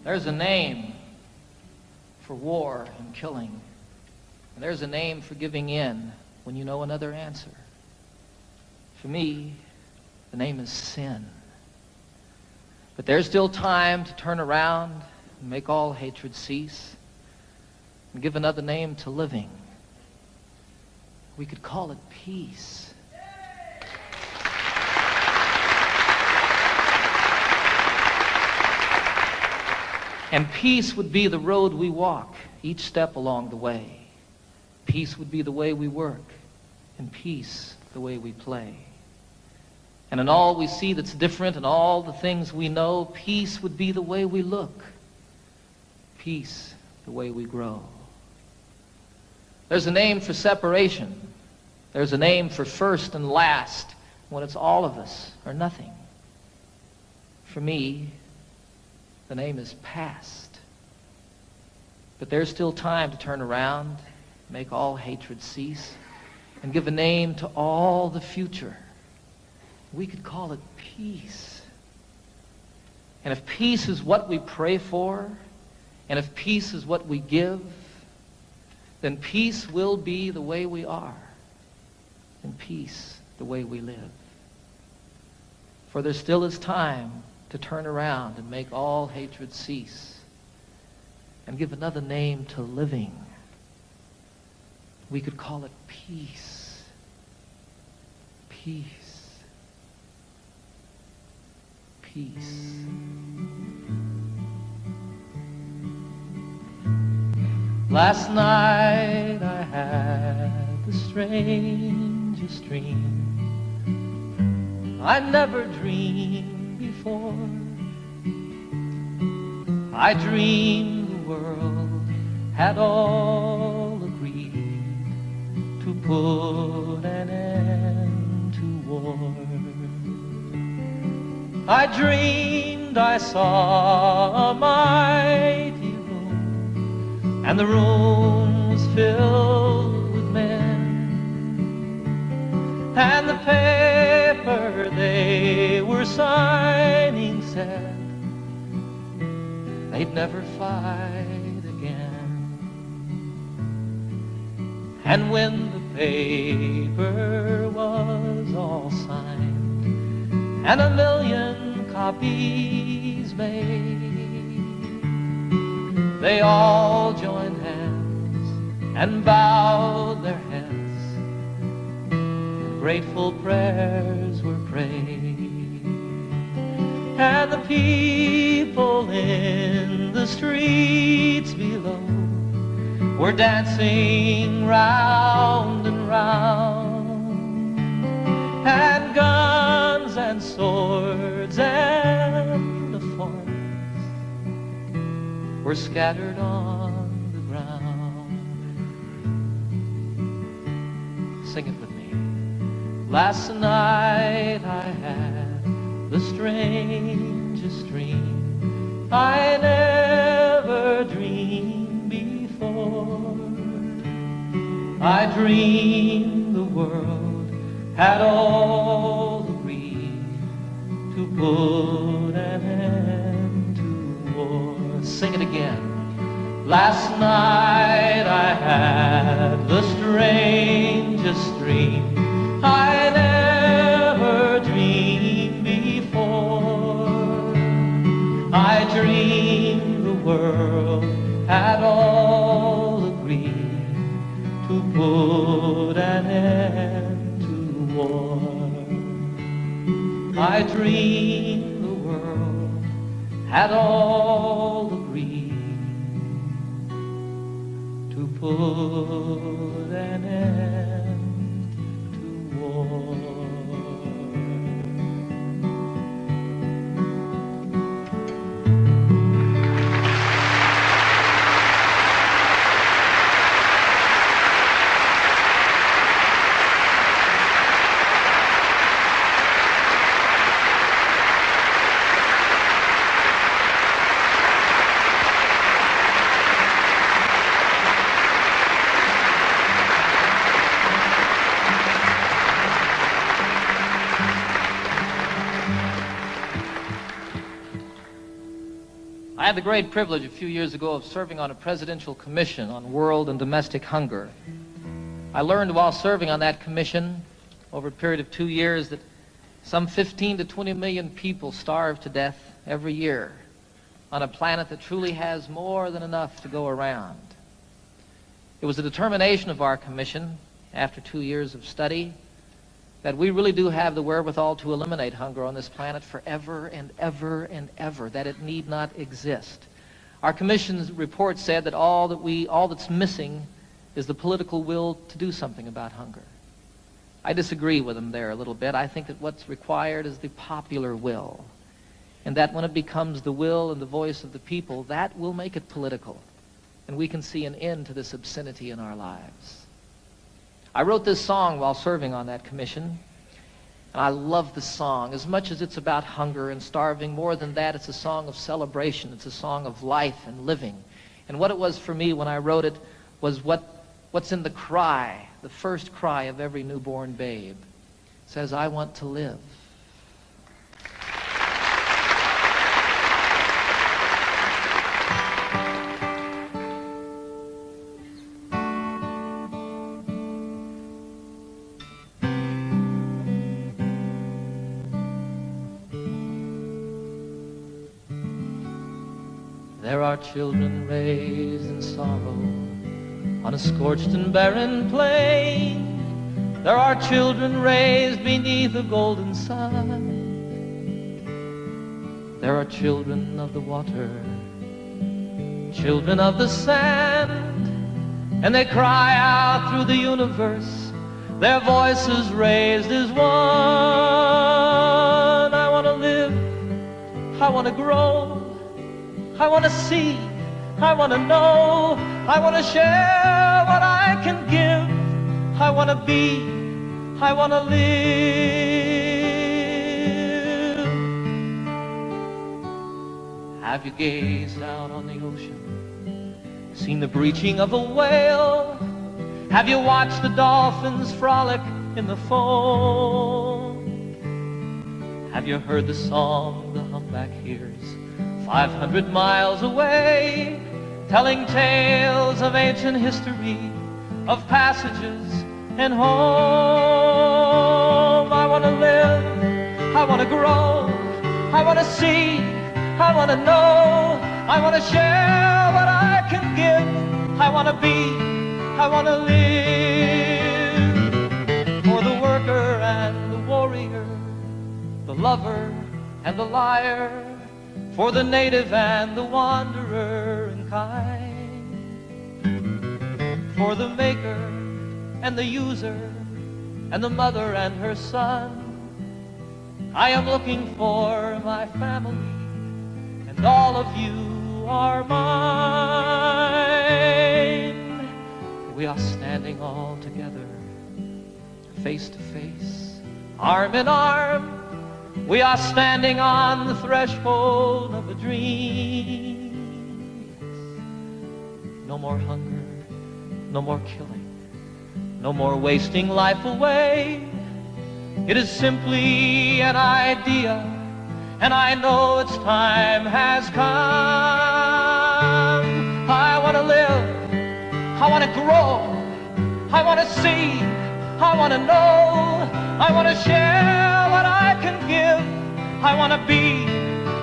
[SPEAKER 2] There's a name for war and killing. And there's a name for giving in when you know another answer. For me, the name is sin. But there's still time to turn around and make all hatred cease and give another name to living. We could call it peace. And peace would be the road we walk each step along the way. Peace would be the way we work, and peace the way we play. And in all we see that's different and all the things we know, peace would be the way we look. Peace the way we grow. There's a name for separation. There's a name for first and last when it's all of us or nothing. For me, the name is past. But there's still time to turn around, make all hatred cease, and give a name to all the future. We could call it peace. And if peace is what we pray for, and if peace is what we give, then peace will be the way we are, and peace the way we live. For there still is time to turn around and make all hatred cease, and give another name to living. We could call it peace. Peace. Peace. Last night I had the strangest dream I never dreamed before. I dreamed the world had all agreed to put an end to war. I dreamed I saw a mighty room, and the room was filled with men, and the paper they were signing said they'd never fight again. And when the paper was all signed and 1,000,000 copies made, they all joined hands and bowed their heads, and grateful prayers were prayed. And the people in the streets below were dancing round and round, and guns and swords and the forms were scattered on the ground. Sing it with me. Last night I had the strangest dream I never dreamed before. I dreamed the world had all agreed to put an end to war. Sing it again. Last night I had the strangest dream I never dreamed before. I dreamed the world had all agreed to put an end to war. I dreamed the world had all agreed to put an end to war. I had the great privilege a few years ago of serving on a presidential commission on world and domestic hunger. I learned while serving on that commission over a period of 2 years that some 15 to 20 million people starve to death every year on a planet that truly has more than enough to go around. It was the determination of our commission, after 2 years of study, that we really do have the wherewithal to eliminate hunger on this planet forever and ever and ever, that it need not exist. Our commission's report said that all that's missing is the political will to do something about hunger. I disagree with them there a little bit. I think that what's required is the popular will, and that when it becomes the will and the voice of the people, that will make it political, and we can see an end to this obscenity in our lives. I wrote this song while serving on that commission, and I love this song. As much as it's about hunger and starving, more than that, it's a song of celebration. It's a song of life and living. And what it was for me when I wrote it was what's in the cry, the first cry of every newborn babe. It says, I want to live. There are children raised in sorrow on a scorched and barren plain. There are children raised beneath a golden sun. There are children of the water, children of the sand, and they cry out through the universe, their voices raised as one. I want to live, I want to grow, I want to see, I want to know, I want to share what I can give, I want to be, I want to live. Have you gazed out on the ocean, seen the breaching of a whale? Have you watched the dolphins frolic in the foam? Have you heard the song the humpback hears 500 miles away, telling tales of ancient history, of passages and home? I want to live, I want to grow, I want to see, I want to know, I want to share what I can give, I want to be, I want to live. For the worker and the warrior, the lover and the liar, for the native and the wanderer and kind, for the maker and the user and the mother and her son, I am looking for my family, and all of you are mine. We are standing all together, face to face, arm in arm. We are standing on the threshold of a dream. No more hunger, no more killing, no more wasting life away. It is simply an idea, and I know its time has come. I want to live, I want to grow, I want to see, I want to know, I want to share what I can give, I want to be,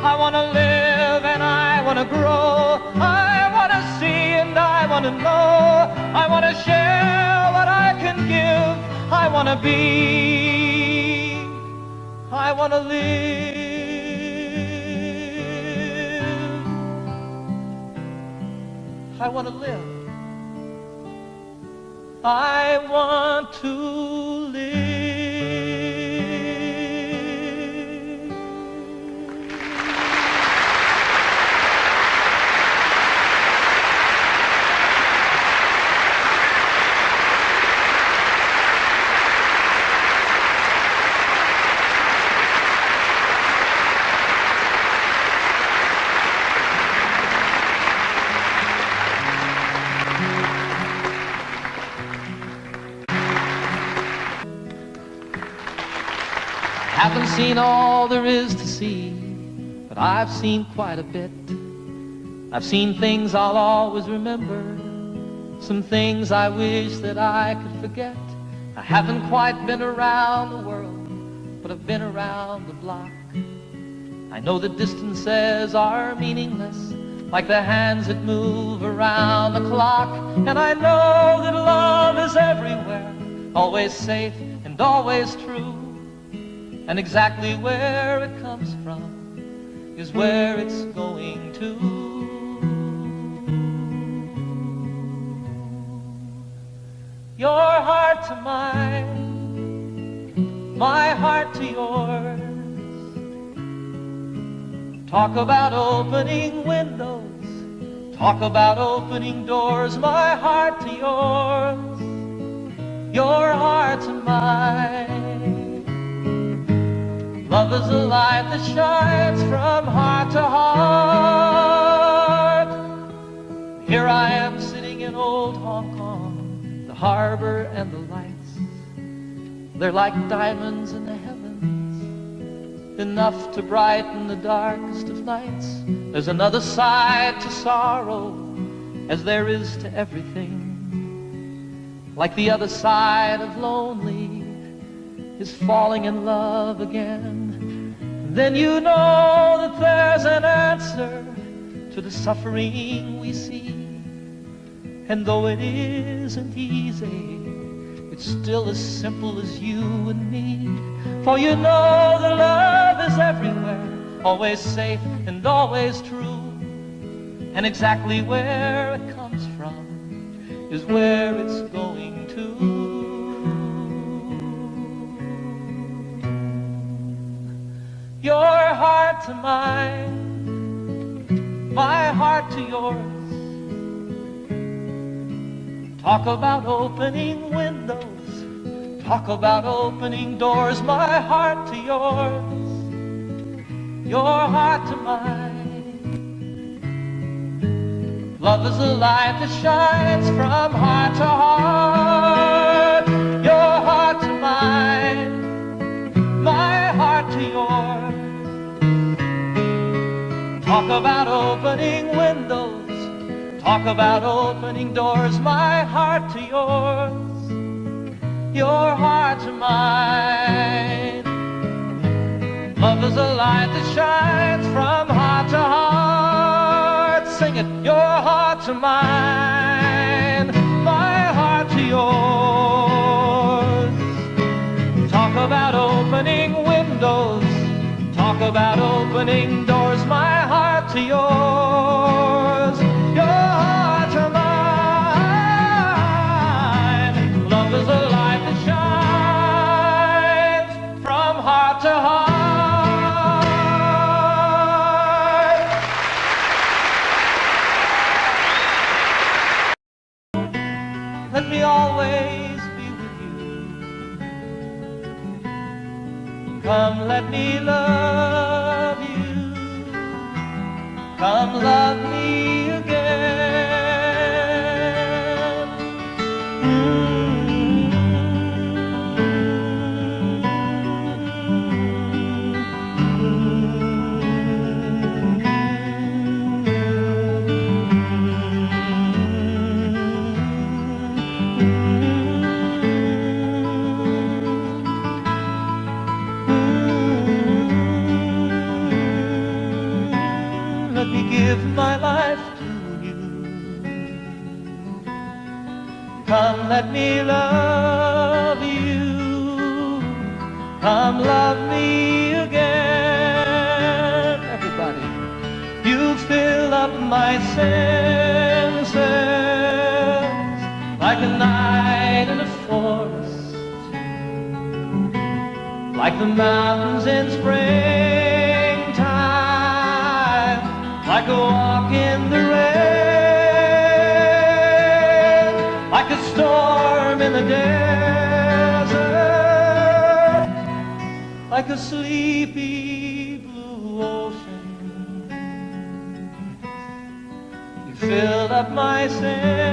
[SPEAKER 2] I want to live, and I want to grow, I want to see and I want to know, I want to share what I can give, I want to be, I want to live, I want to live, I want to live. Haven't seen all there is to see, but I've seen quite a bit. I've seen things I'll always remember, some things I wish that I could forget. I haven't quite been around the world, but I've been around the block. I know that distances are meaningless, like the hands that move around the clock. And I know that love is everywhere, always safe and always true. And exactly where it comes from is where it's going to. Your heart to mine, my heart to yours. Talk about opening windows, talk about opening doors, my heart to yours, your heart to mine. Love is a light that shines from heart to heart. Here I am sitting in old Hong Kong, the harbor and the lights, they're like diamonds in the heavens, enough to brighten the darkest of nights. There's another side to sorrow, as there is to everything. Like the other side of lonely is falling in love again. Then you know that there's an answer to the suffering we see. And though it isn't easy, it's still as simple as you and me. For you know that love is everywhere, always safe and always true. And exactly where it comes from is where it's going to. Your heart to mine, my heart to yours. Talk about opening windows, talk about opening doors, my heart to yours, your heart to mine. Love is a light that shines from heart to heart, your heart to mine, my heart to yours. Talk about opening windows, talk about opening doors, my heart to yours, your heart to mine. Love is a light that shines from heart to heart. Sing it, your heart to mine, my heart to yours. Talk about opening windows, talk about opening doors, my heart to yours, your heart to mine. Love is a light that shines from heart to heart. Let me always be with you. Come, let me love you. Come, love me again. Let me give my life to you. Come, let me love you. Come, love me again. Everybody, you fill up my senses like a night in a forest, like the mountains in springtime, like a walk in the rain, like a storm in the desert, like a sleepy blue ocean. You filled up my senses